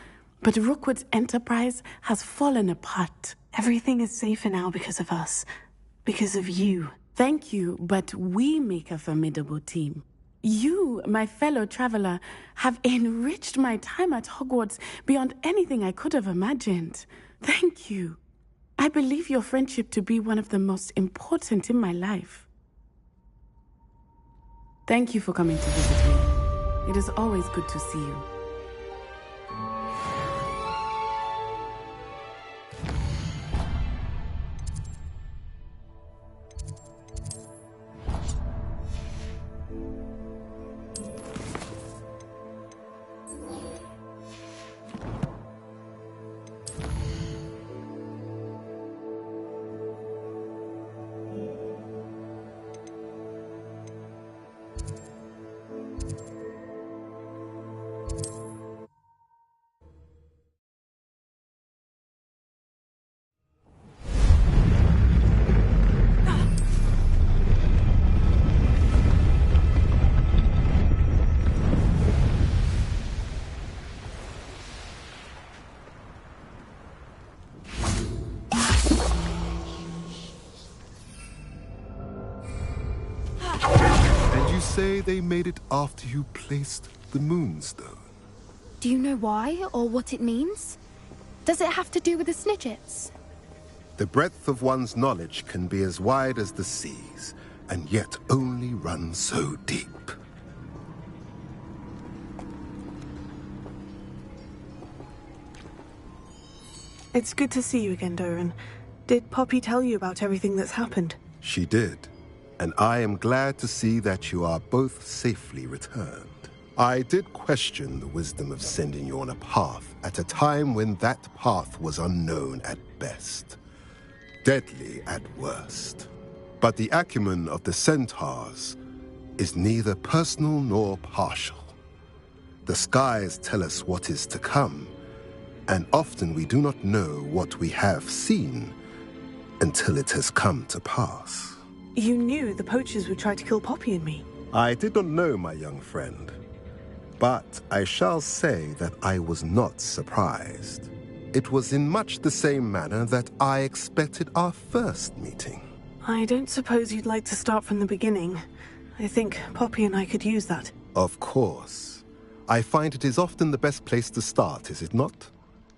R: But Rookwood's enterprise has fallen apart.
C: Everything is safer now because of us. Because of you.
R: Thank you, but we make a formidable team. You, my fellow traveler, have enriched my time at Hogwarts beyond anything I could have imagined. Thank you. I believe your friendship to be one of the most important in my life. Thank you for coming to visit me. It is always good to see you.
T: Say they made it after you placed the Moonstone.
I: Do you know why or what it means? Does it have to do with the Snidgets?
T: The breadth of one's knowledge can be as wide as the seas, and yet only run so deep.
C: It's good to see you again, Doran. Did Poppy tell you about everything that's happened?
T: She did. And I am glad to see that you are both safely returned. I did question the wisdom of sending you on a path at a time when that path was unknown at best, deadly at worst. But the acumen of the centaurs is neither personal nor partial. The skies tell us what is to come, and often we do not know what we have seen until it has come to pass.
C: You knew the poachers would try to kill Poppy and me.
T: I did not know, my young friend. But I shall say that I was not surprised. It was in much the same manner that I expected our first meeting.
C: I don't suppose you'd like to start from the beginning. I think Poppy and I could use that.
T: Of course. I find it is often the best place to start, is it not?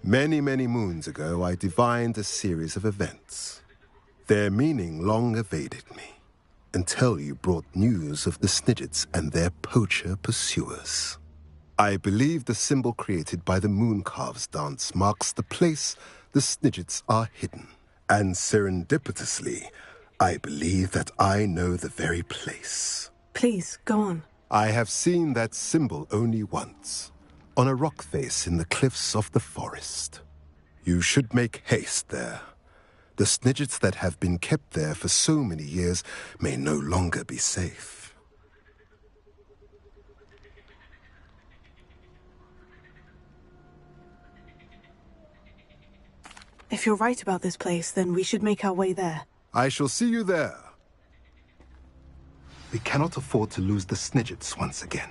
T: Many, many moons ago, I divined a series of events. Their meaning long evaded me, until you brought news of the Snidgets and their poacher pursuers. I believe the symbol created by the Mooncalves dance marks the place the Snidgets are hidden. And serendipitously, I believe that I know the very place.
C: Please, go on.
T: I have seen that symbol only once, on a rock face in the cliffs of the forest. You should make haste there. The Snidgets that have been kept there for so many years may no longer be safe.
C: If you're right about this place, then we should make our way there.
T: I shall see you there. We cannot afford to lose the Snidgets once again.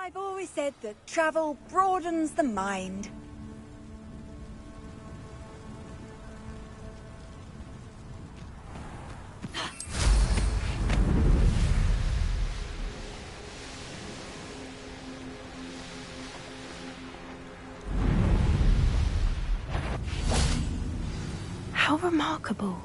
U: I've always said that travel broadens the mind.
I: How remarkable.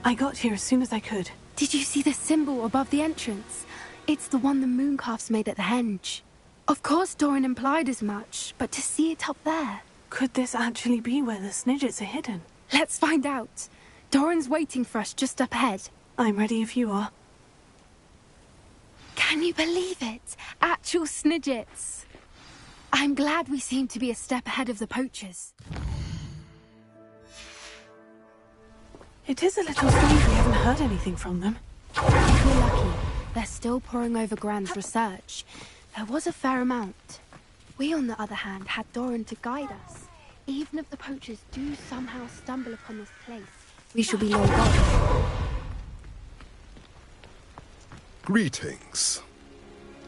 C: I got here as soon as I could.
I: Did you see the symbol above the entrance? It's the one the Mooncalves made at the henge. Of course Doran implied as much, but to see it up there...
C: Could this actually be where the Snidgets are hidden?
I: Let's find out. Doran's waiting for us just up ahead.
C: I'm ready if you are.
I: Can you believe it? Actual Snidgets. I'm glad we seem to be a step ahead of the poachers.
C: It is a little strange we haven't heard anything from them.
I: If we're lucky, they're still poring over Gran's research. There was a fair amount. We, on the other hand, had Doran to guide us. Even if the poachers do somehow stumble upon this place, we shall be long gone.
T: Greetings.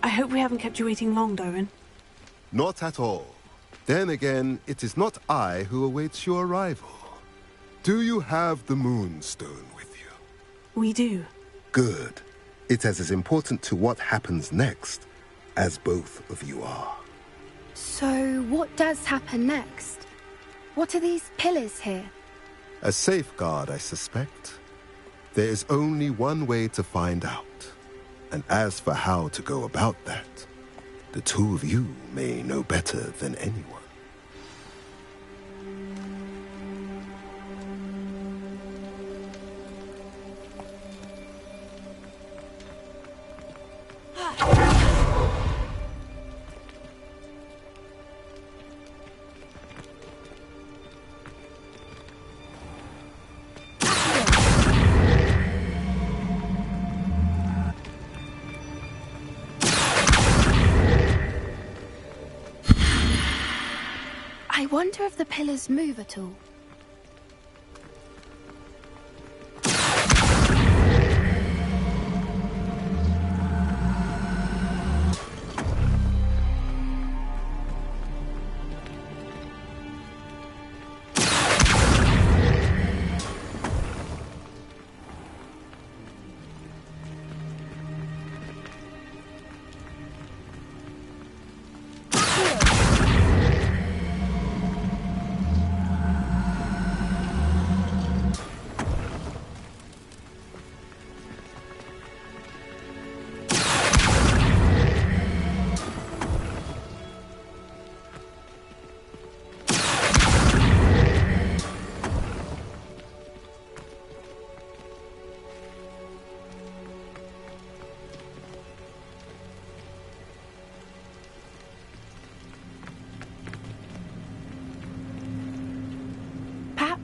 C: I hope we haven't kept you waiting long, Doran.
T: Not at all. Then again, it is not I who awaits your arrival. Do you have the Moonstone with you?
C: We do.
T: Good. It is as important to what happens next as both of you are.
I: So, what does happen next? What are these pillars here?
T: A safeguard, I suspect. There is only one way to find out. And as for how to go about that, the two of you may know better than anyone.
I: I wonder if the pillars move at all.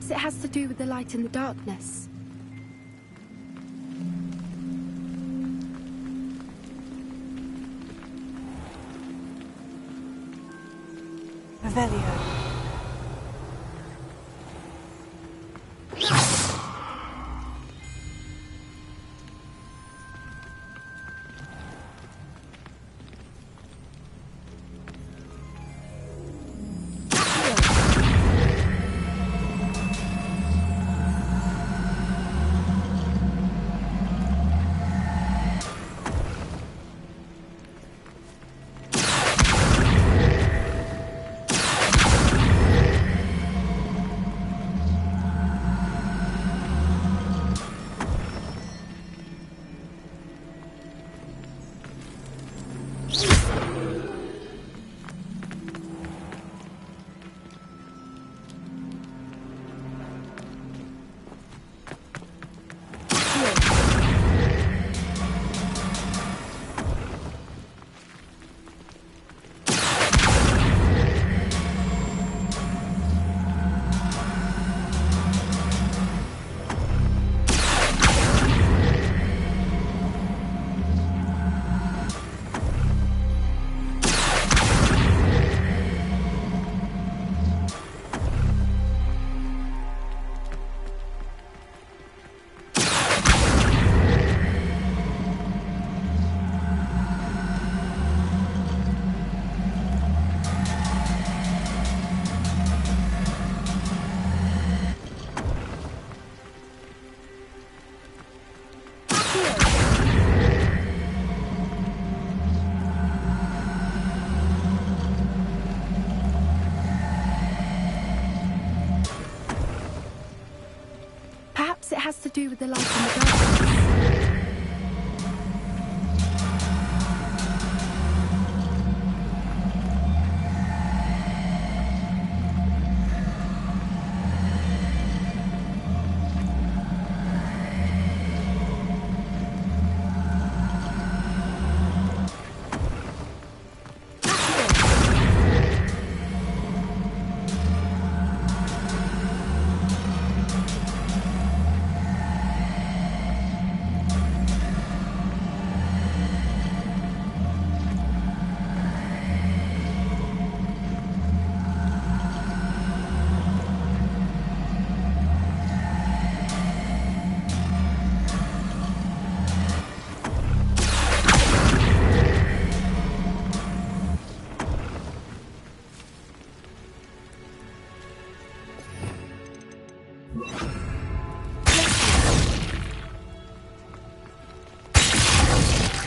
I: Perhaps it has to do with the light in the darkness.
C: Revelio.
I: Perhaps it has to do with the light in the darkness.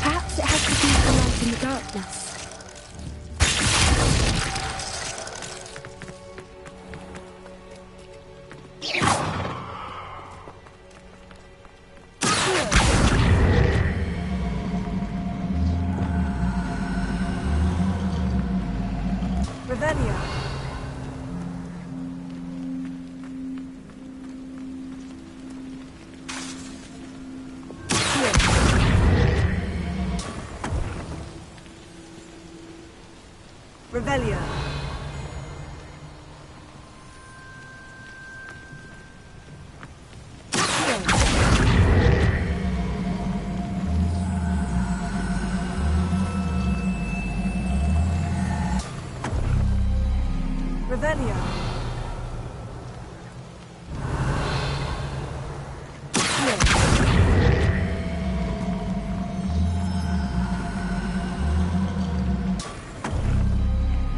I: Perhaps it has to do with the light in the darkness.
C: Revelio. Revelio. Revelio.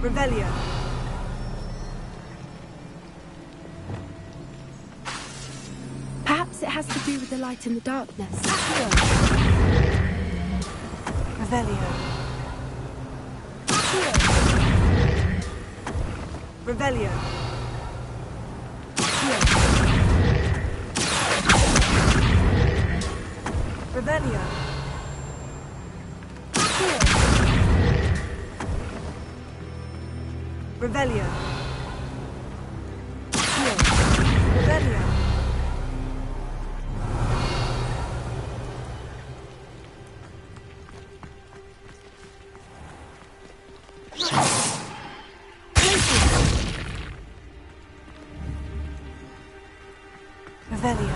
C: Revelio.
I: Perhaps it has to do with the light in the darkness.
C: Revelio. Revelio. Revelio. Revelio. Revelio. Revelio.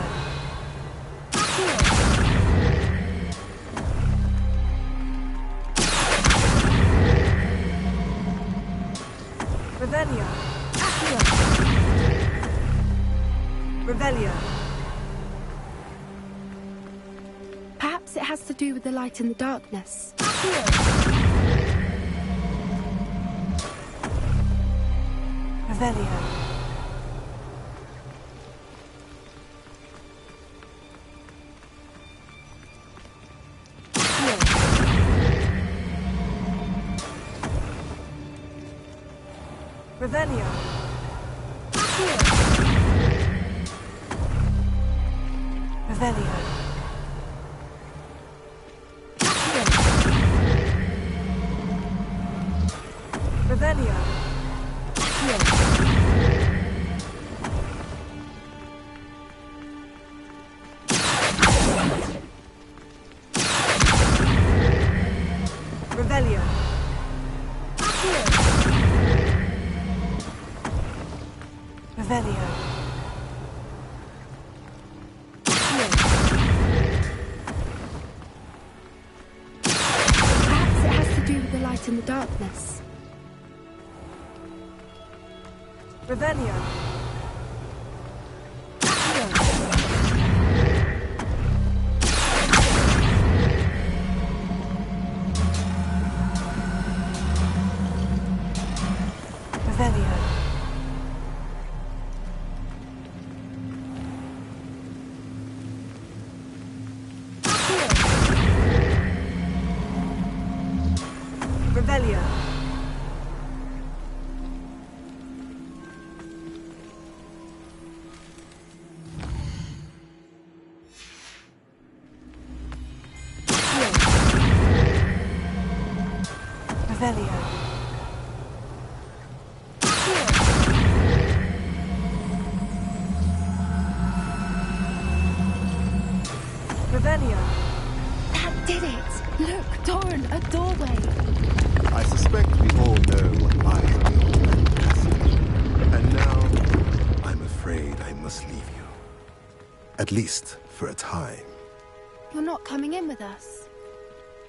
C: Revelio. Revelio.
I: Perhaps it has to do with the light in the darkness.
C: Revelio. Revelio. Revelio. Revelio. Revelio. Revelio.
I: Perhaps it has to do with the light in the darkness.
C: Revelio. Revelio. Revelio. Revelio. Revelio.
I: That did it! Look, Doran, a doorway!
T: I suspect we all know what lies beyond that passage. And now, I'm afraid I must leave you. At least for a time.
I: You're not coming in with us.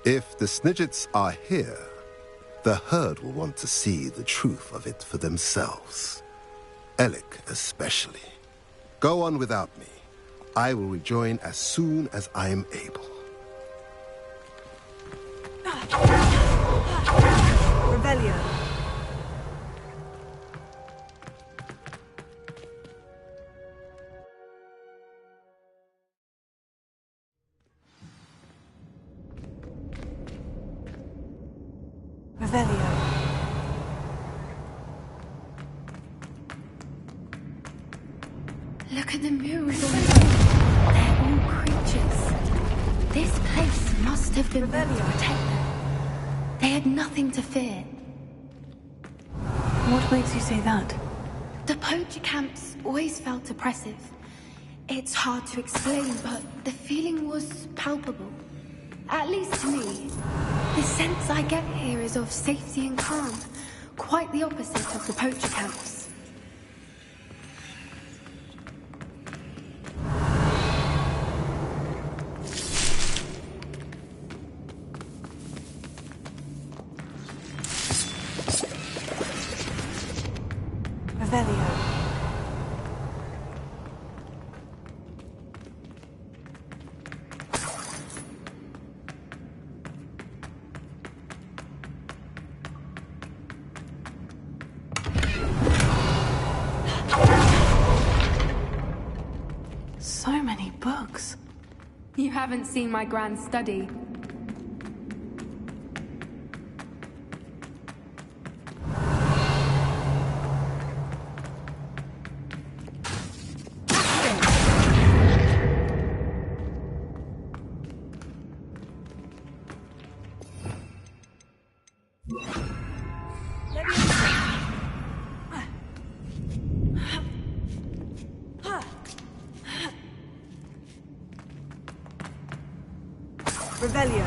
T: If the Snidgets are here, the herd will want to see the truth of it for themselves. Alec especially. Go on without me. I will rejoin as soon as I am able.
C: Revelio. Revelio.
I: Look at the murals on the wall. They're all creatures. This place must have been built to protect them. They had nothing to fear.
C: What makes you say that?
I: The poacher camps always felt oppressive. It's hard to explain, but the feeling was palpable. At least to me. The sense I get here is of safety and calm. Quite the opposite of the poacher camps.
C: Revelio. So many books.
I: You haven't seen my grand study.
C: Revelio.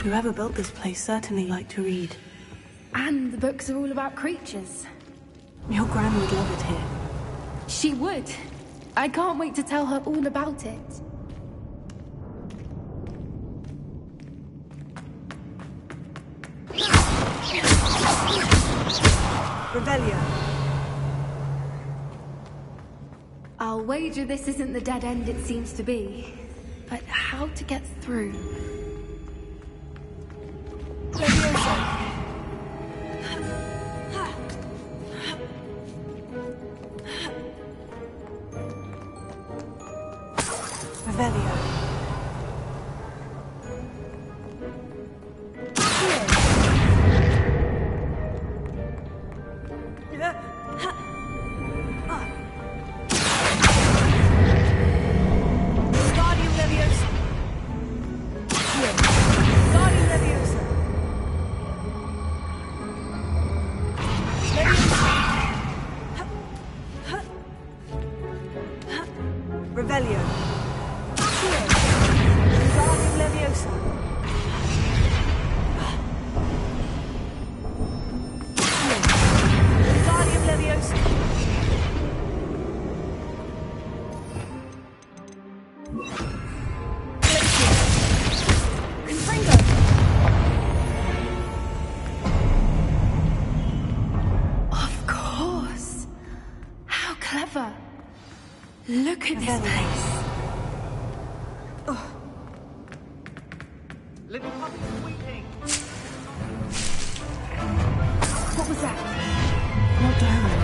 C: Whoever built this place certainly liked to read.
I: And the books are all about creatures.
C: Your gran would love it here.
I: She would. I can't wait to tell her all about it.
U: Revelio.
I: I'll wager this isn't the dead end it seems to be. But how to get through?
U: Revelio. Guardian Leviosa. Guardian Leviosa. Revelio. Guardian Leviosa. Guardian Leviosa.
I: Of course. How clever. Look at this place.
S: Little puppy squeaking.
I: What was that?
C: Not Darren.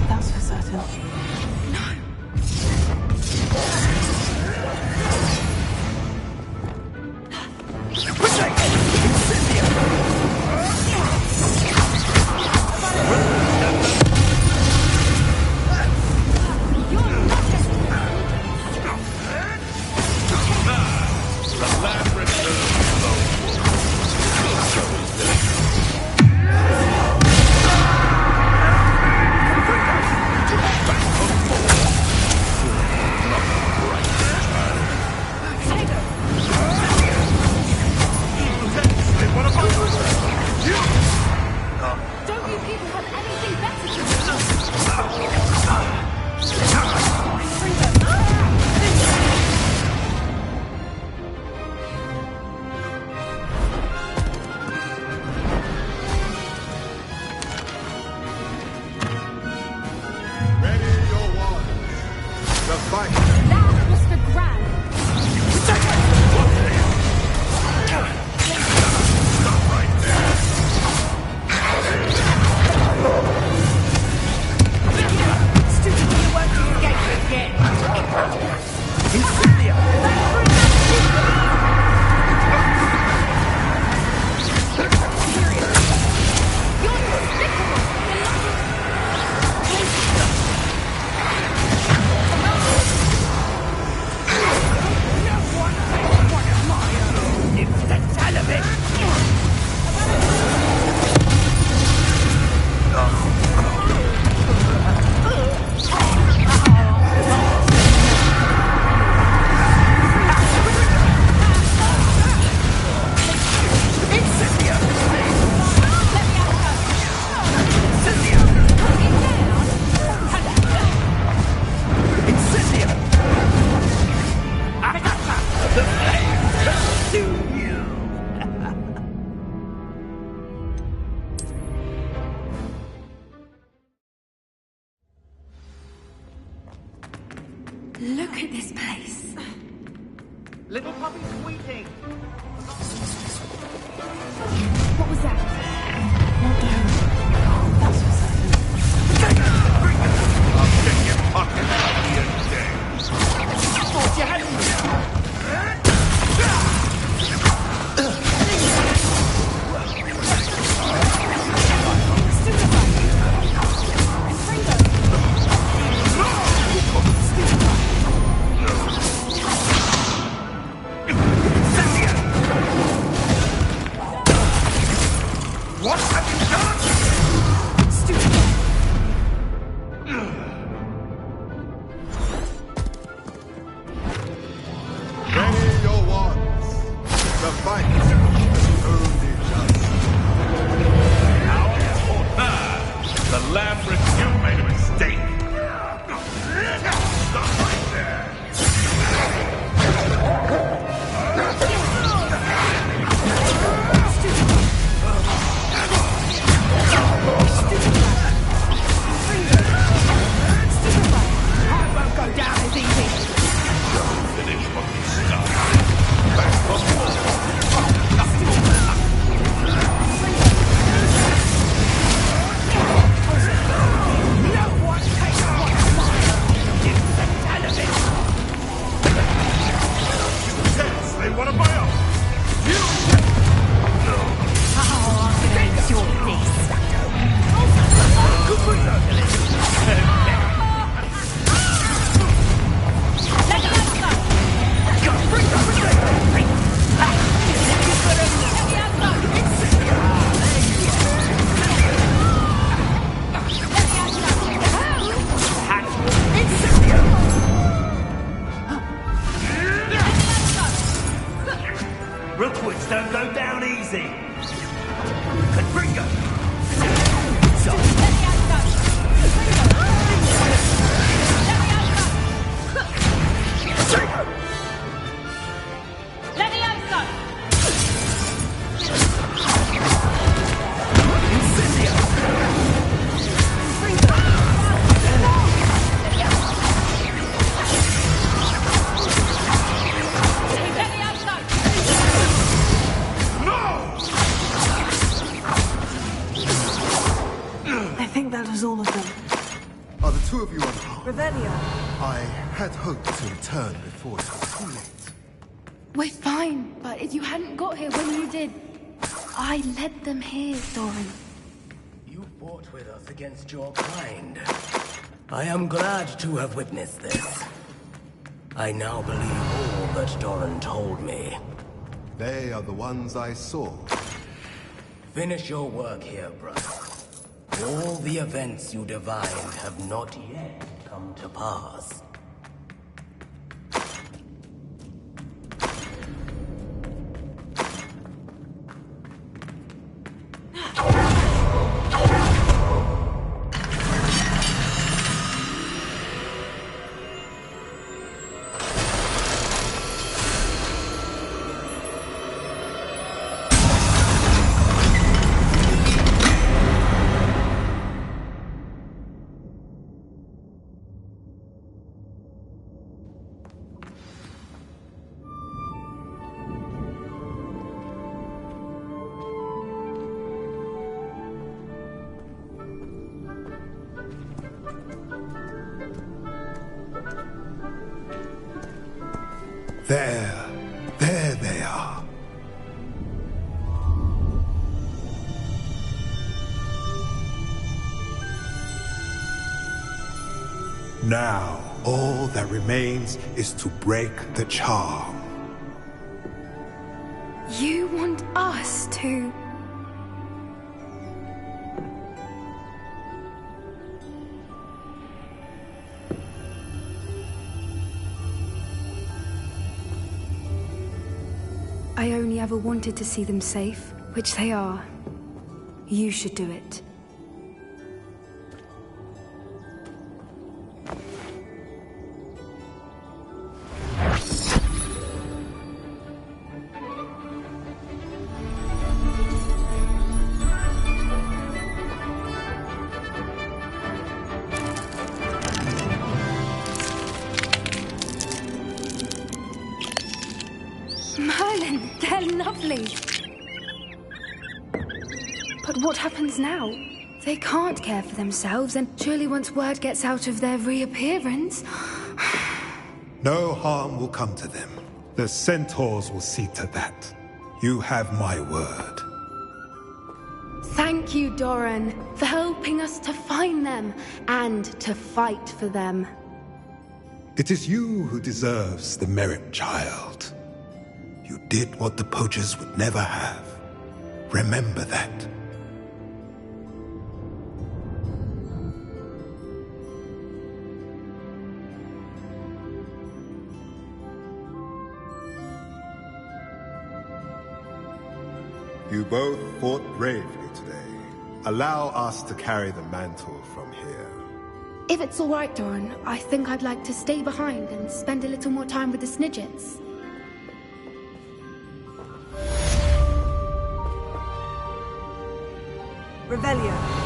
C: That's for certain.
I: Don't you people have anything better to do?
T: Ready your waters. The fight.
I: That was the grand.
D: Stop right there.
S: Stupid you won't do the gate again.
I: Look at this place.
S: Little puppy squeaking.
I: What was that?
C: Not Darren. That's for certain.
D: I'll check your pocket at the end of the day.
S: Thought you had me.
D: What have you done? in one of my own.
B: Rookwoods don't go down easy. Confringo!
C: I think that was all of them.
T: Are the two of you unharmed?
U: Revelio.
T: I had hoped to return before it was too late.
I: We're fine, but if you hadn't got here when you did, I led them here, Doran.
B: You fought with us against your kind. I am glad to have witnessed this. I now believe all that Doran told me.
T: They are the ones I saw.
B: Finish your work here, brother. All the events you divined have not yet come to pass.
T: There they are. Now, all that remains is to break the charm.
I: You want us to... I only ever wanted to see them safe, which they are. You should do it. Merlin, they're lovely. But what happens now? They can't care for themselves, and surely once word gets out of their reappearance...
T: No harm will come to them. The centaurs will see to that. You have my word.
I: Thank you, Doran, for helping us to find them and to fight for them.
T: It is you who deserves the merit, child. You did what the poachers would never have. Remember that. You both fought bravely today. Allow us to carry the mantle from here.
I: If it's all right, Doran, I think I'd like to stay behind and spend a little more time with the Snidgets.
U: Revelio.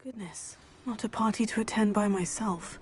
C: Goodness, not a party to attend by myself.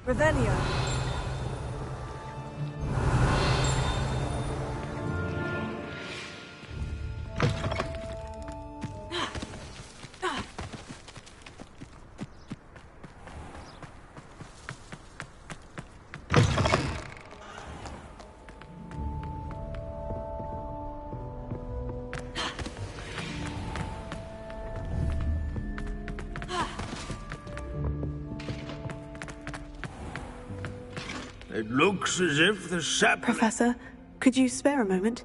U: Revelio.
P: It looks as if the sap...
C: Professor, could you spare a moment?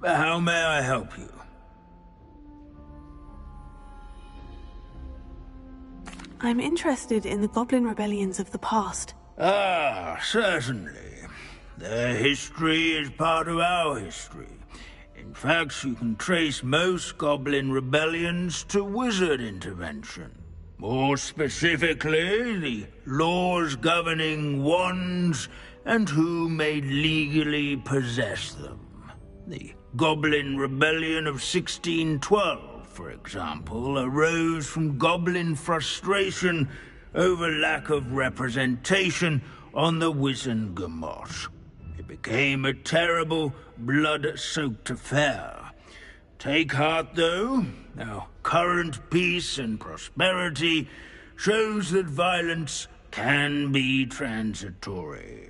P: How may I help you?
C: I'm interested in the goblin rebellions of the past.
P: Ah, certainly. Their history is part of our history. In fact, you can trace most goblin rebellions to wizard intervention. More specifically, the laws governing wands and who may legally possess them. The Goblin Rebellion of 1612, for example, arose from goblin frustration over lack of representation on the Wizengamot. It became a terrible, blood-soaked affair. Take heart, though. Our current peace and prosperity shows that violence can be transitory.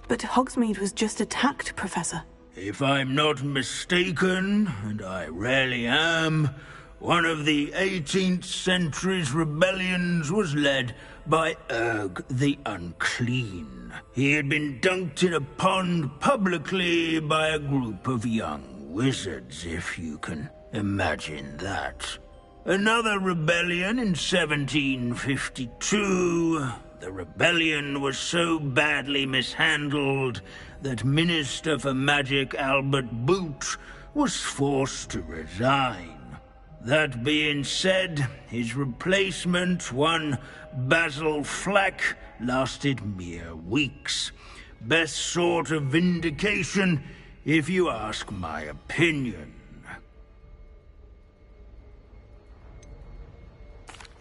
C: But Hogsmeade was just attacked, Professor.
P: If I'm not mistaken, and I rarely am, one of the 18th century's rebellions was led by Urg the Unclean. He had been dunked in a pond publicly by a group of young wizards, if you can imagine that. Another rebellion in 1752. The rebellion was so badly mishandled that Minister for Magic Albert Boot was forced to resign. That being said, his replacement, one Basil Flack, lasted mere weeks. Best sort of vindication, if you ask my opinion.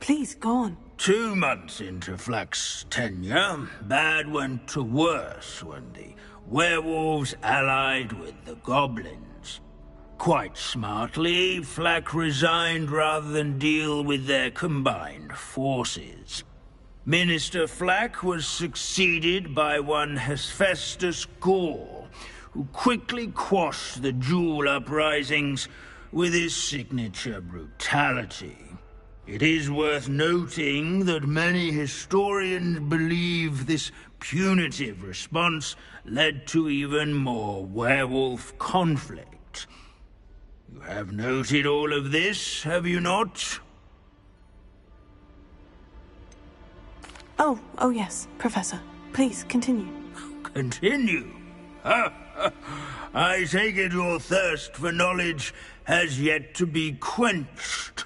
C: Please, go on.
P: 2 months into Flack's tenure, bad went to worse when the werewolves allied with the goblins. Quite smartly, Flack resigned rather than deal with their combined forces. Minister Flack was succeeded by one Hephaestus Gore, who quickly quashed the Jewel uprisings with his signature brutality. It is worth noting that many historians believe this punitive response led to even more werewolf conflict. You have noted all of this, have you not?
C: Oh yes, Professor. Please, continue.
P: Continue? I take it your thirst for knowledge has yet to be quenched.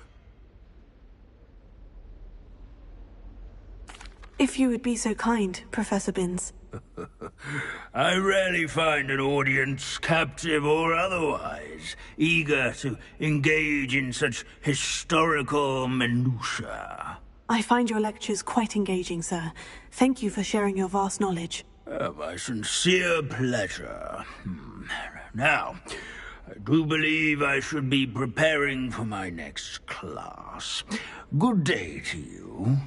C: If you would be so kind, Professor Binns.
P: I rarely find an audience, captive or otherwise, eager to engage in such historical minutiae.
C: I find your lectures quite engaging, sir. Thank you for sharing your vast knowledge.
P: My sincere pleasure. Now, I do believe I should be preparing for my next class. Good day to you.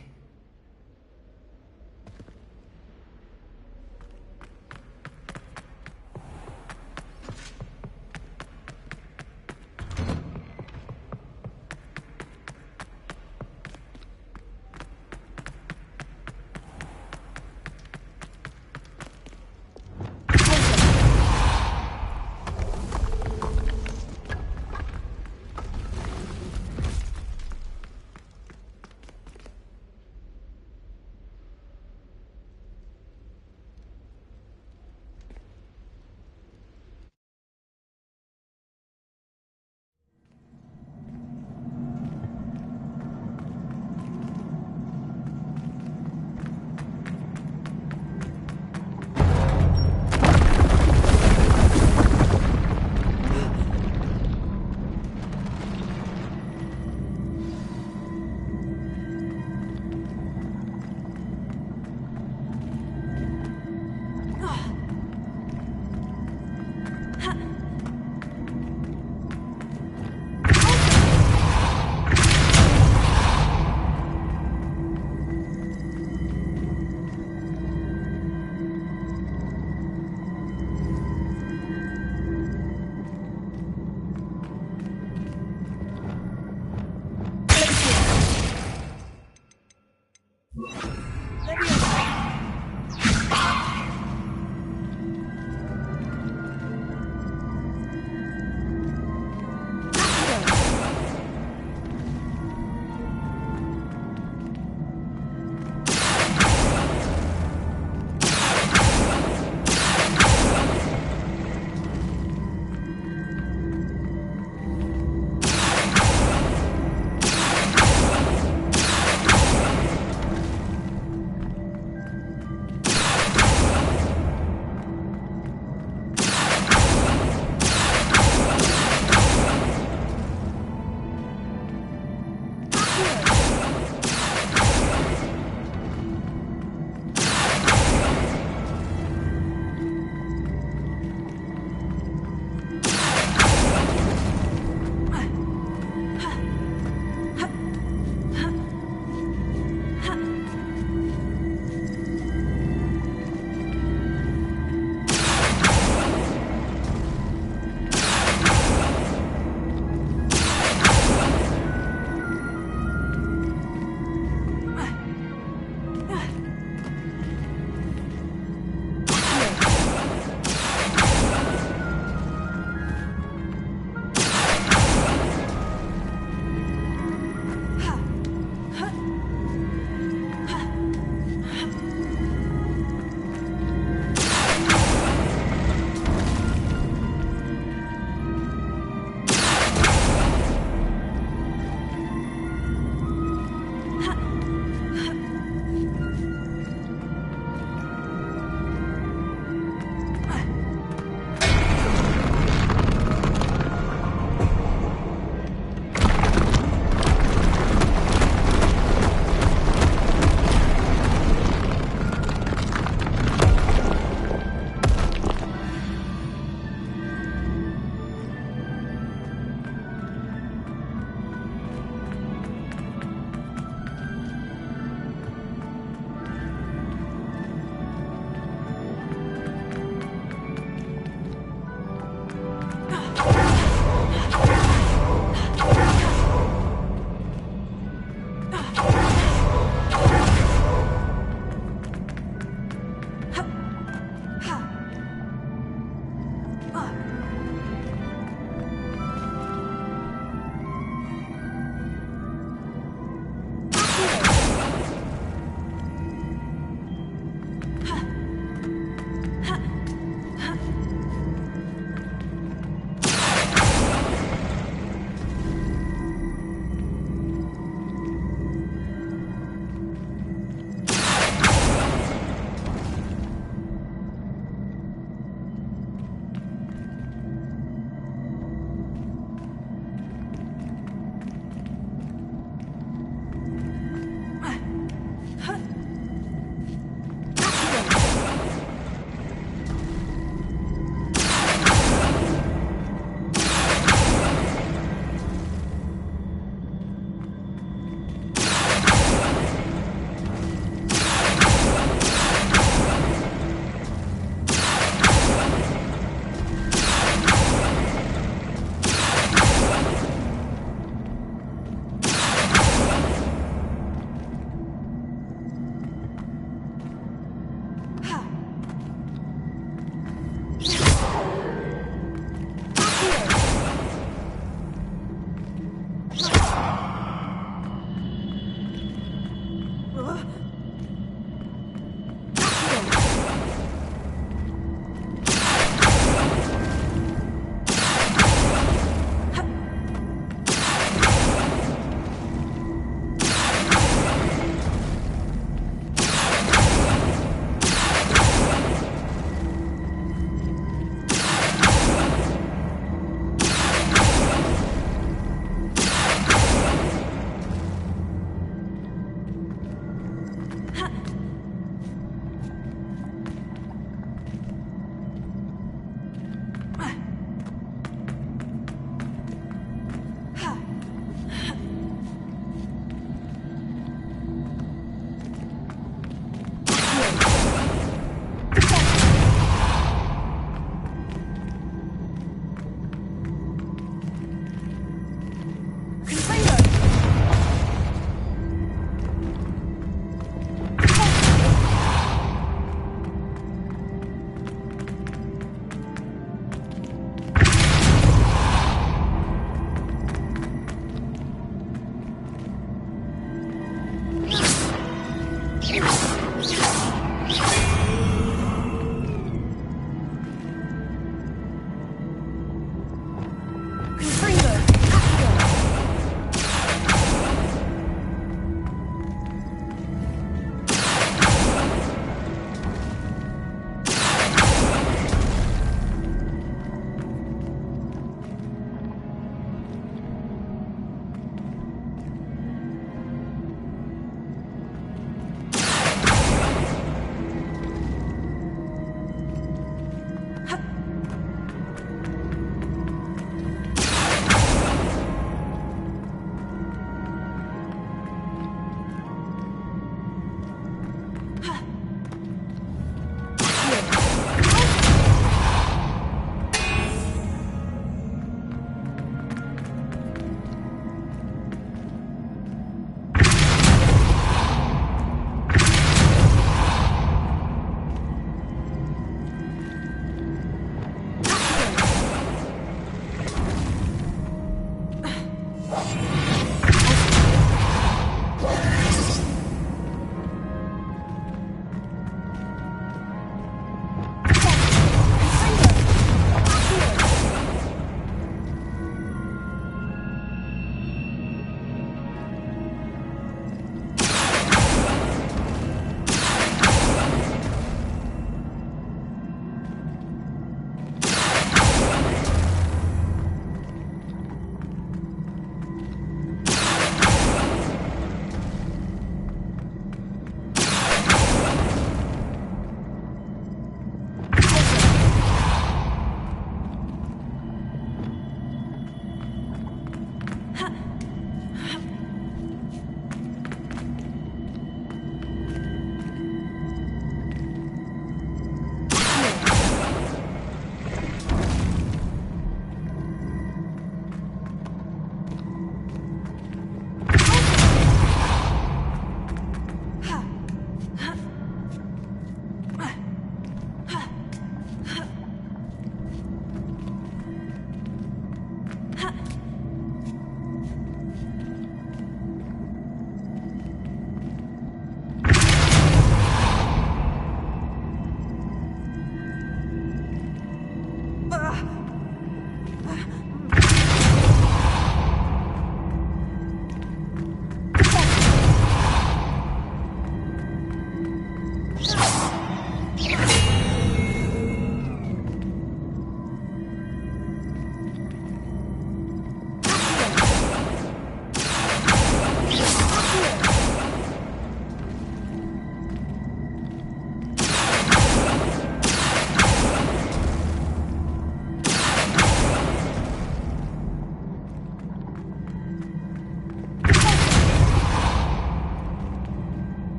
O: Confringo,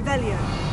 U: Revelio.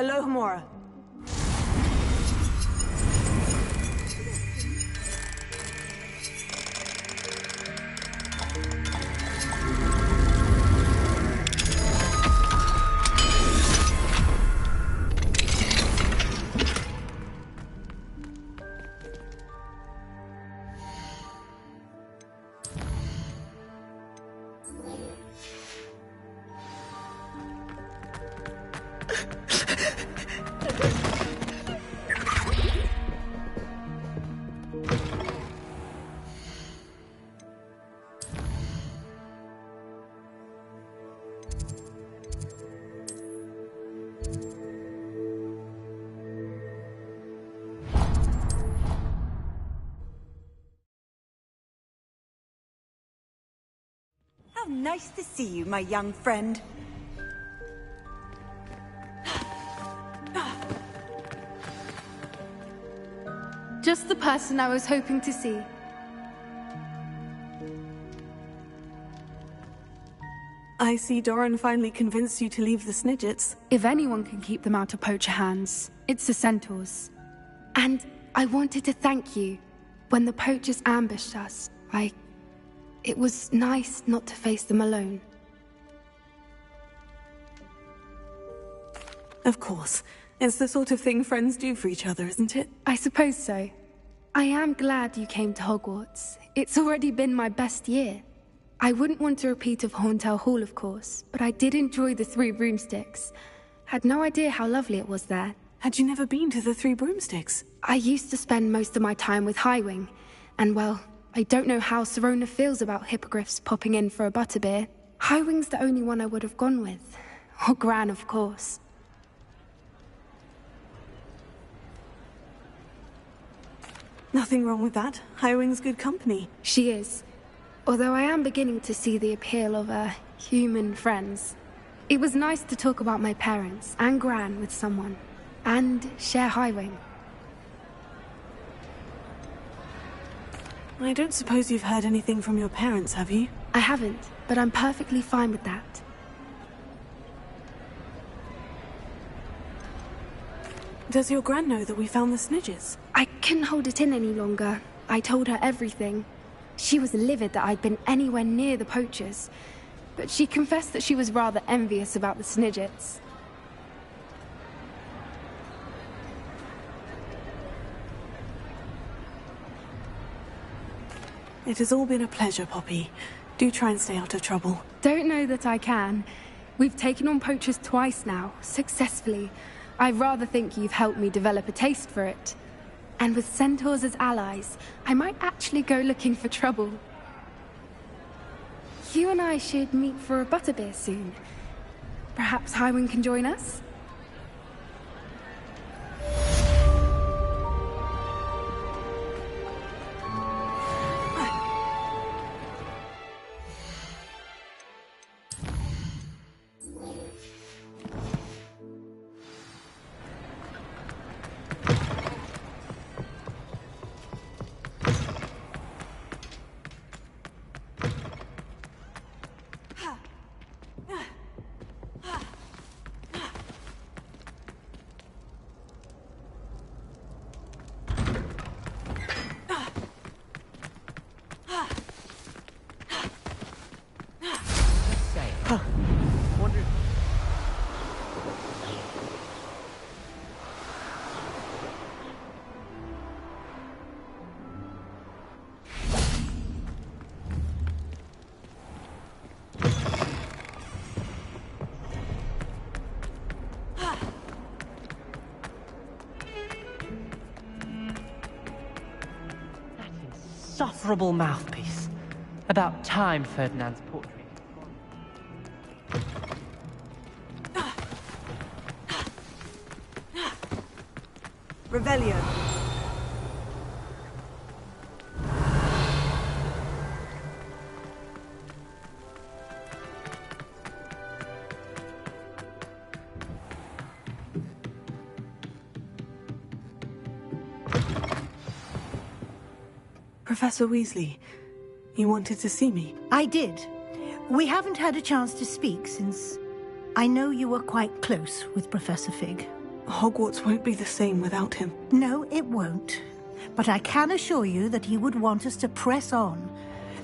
E: Alohomora.
U: How nice to see you, my young friend.
I: Just the person I was hoping to see.
C: I see Doran finally convinced you to leave the Snidgets.
I: If anyone can keep them out of poacher hands, it's the centaurs. And I wanted to thank you. When the poachers ambushed us, it was nice not to face them alone.
C: Of course. It's the sort of thing friends do for each other, isn't it?
I: I suppose so. I am glad you came to Hogwarts. It's already been my best year. I wouldn't want a repeat of Horntail Hall, of course, but I did enjoy the Three Broomsticks. Had no idea how lovely it was there.
C: Had you never been to the Three Broomsticks?
I: I used to spend most of my time with Highwing, and well, I don't know how Serona feels about hippogriffs popping in for a butterbeer. Highwing's the only one I would have gone with. Or Gran, of course.
C: Nothing wrong with that. Highwing's good company.
I: She is. Although I am beginning to see the appeal of, human friends. It was nice to talk about my parents and Gran with someone. And share Highwing.
C: I don't suppose you've heard anything from your parents, have you?
I: I haven't, but I'm perfectly fine with that.
C: Does your Gran know that we found the Snidgets?
I: I couldn't hold it in any longer. I told her everything. She was livid that I'd been anywhere near the poachers, but she confessed that she was rather envious about the Snidgets.
C: It has all been a pleasure, Poppy. Do try and stay out of trouble.
I: Don't know that I can. We've taken on poachers twice now, successfully. I rather think you've helped me develop a taste for it. And with centaurs as allies, I might actually go looking for trouble. You and I should meet for a butterbeer soon. Perhaps Highwing can join us?
A: Insufferable mouthpiece. About time Ferdinand's portrait.
E: Revelio.
C: Professor Weasley, you wanted to see me?
Q: I did. We haven't had a chance to speak since I know you were quite close with Professor Fig.
C: Hogwarts won't be the same without him.
Q: No, it won't. But I can assure you that he would want us to press on,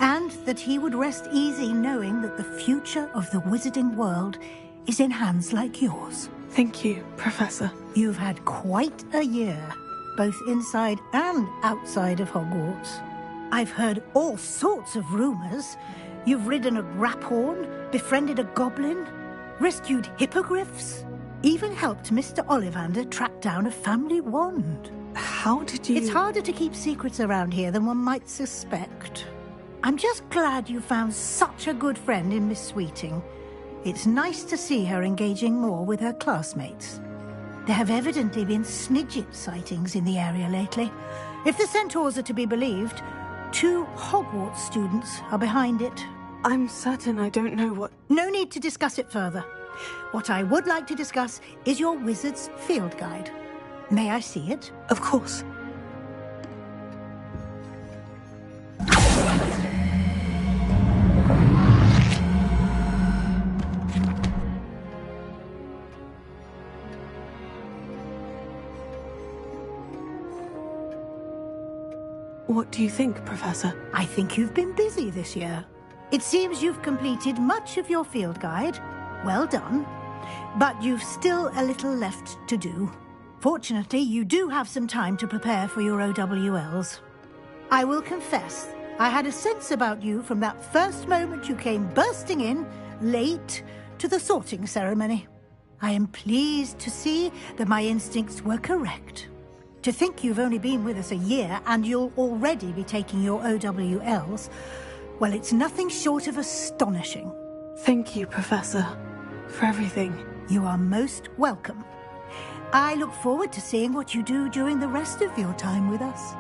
Q: and that he would rest easy knowing that the future of the wizarding world is in hands like yours.
C: Thank you, Professor.
Q: You've had quite a year, both inside and outside of Hogwarts. I've heard all sorts of rumors. You've ridden a graphorn, befriended a goblin, rescued hippogriffs, even helped Mr. Ollivander track down a family wand.
C: How did you...
Q: It's harder to keep secrets around here than one might suspect. I'm just glad you found such a good friend in Miss Sweeting. It's nice to see her engaging more with her classmates. There have evidently been Snidget sightings in the area lately. If the centaurs are to be believed, 2 Hogwarts students are behind it.
C: I'm certain I don't know what...
Q: No need to discuss it further. What I would like to discuss is your wizard's field guide. May I see it?
C: Of course. What do you think, Professor?
Q: I think you've been busy this year. It seems you've completed much of your field guide. Well done. But you've still a little left to do. Fortunately, you do have some time to prepare for your OWLs. I will confess, I had a sense about you from that first moment you came bursting in, late, to the sorting ceremony. I am pleased to see that my instincts were correct. To think you've only been with us a year and you'll already be taking your OWLs, well, it's nothing short of astonishing.
C: Thank you, Professor, for everything.
Q: You are most welcome. I look forward to seeing what you do during the rest of your time with us.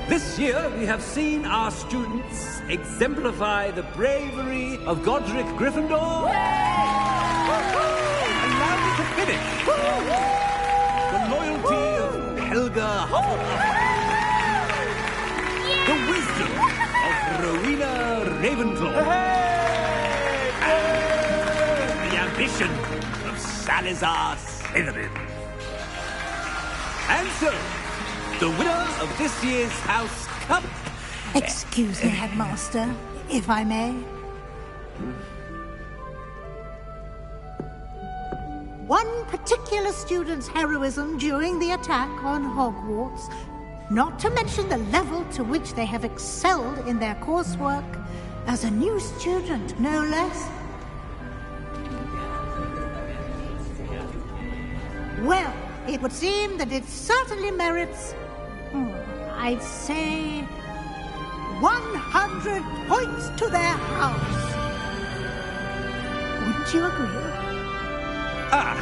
H: This year, we have seen our students exemplify the bravery of Godric Gryffindor. Allow me to finish. The loyalty of Helga Hufflepuff. The wisdom of Rowena Ravenclaw. And the ambition of Salazar Slytherin. And so, the winner of this year's House Cup...
Q: Excuse me, Headmaster, if I may. One particular student's heroism during the attack on Hogwarts, not to mention the level to which they have excelled in their coursework, as a new student, no less. Well, it would seem that it certainly merits, I'd say, 100 points to their house. Wouldn't you agree?
H: Ah,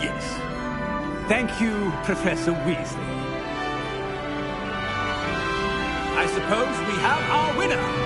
H: yes. Thank you, Professor Weasley. I suppose we have our winner.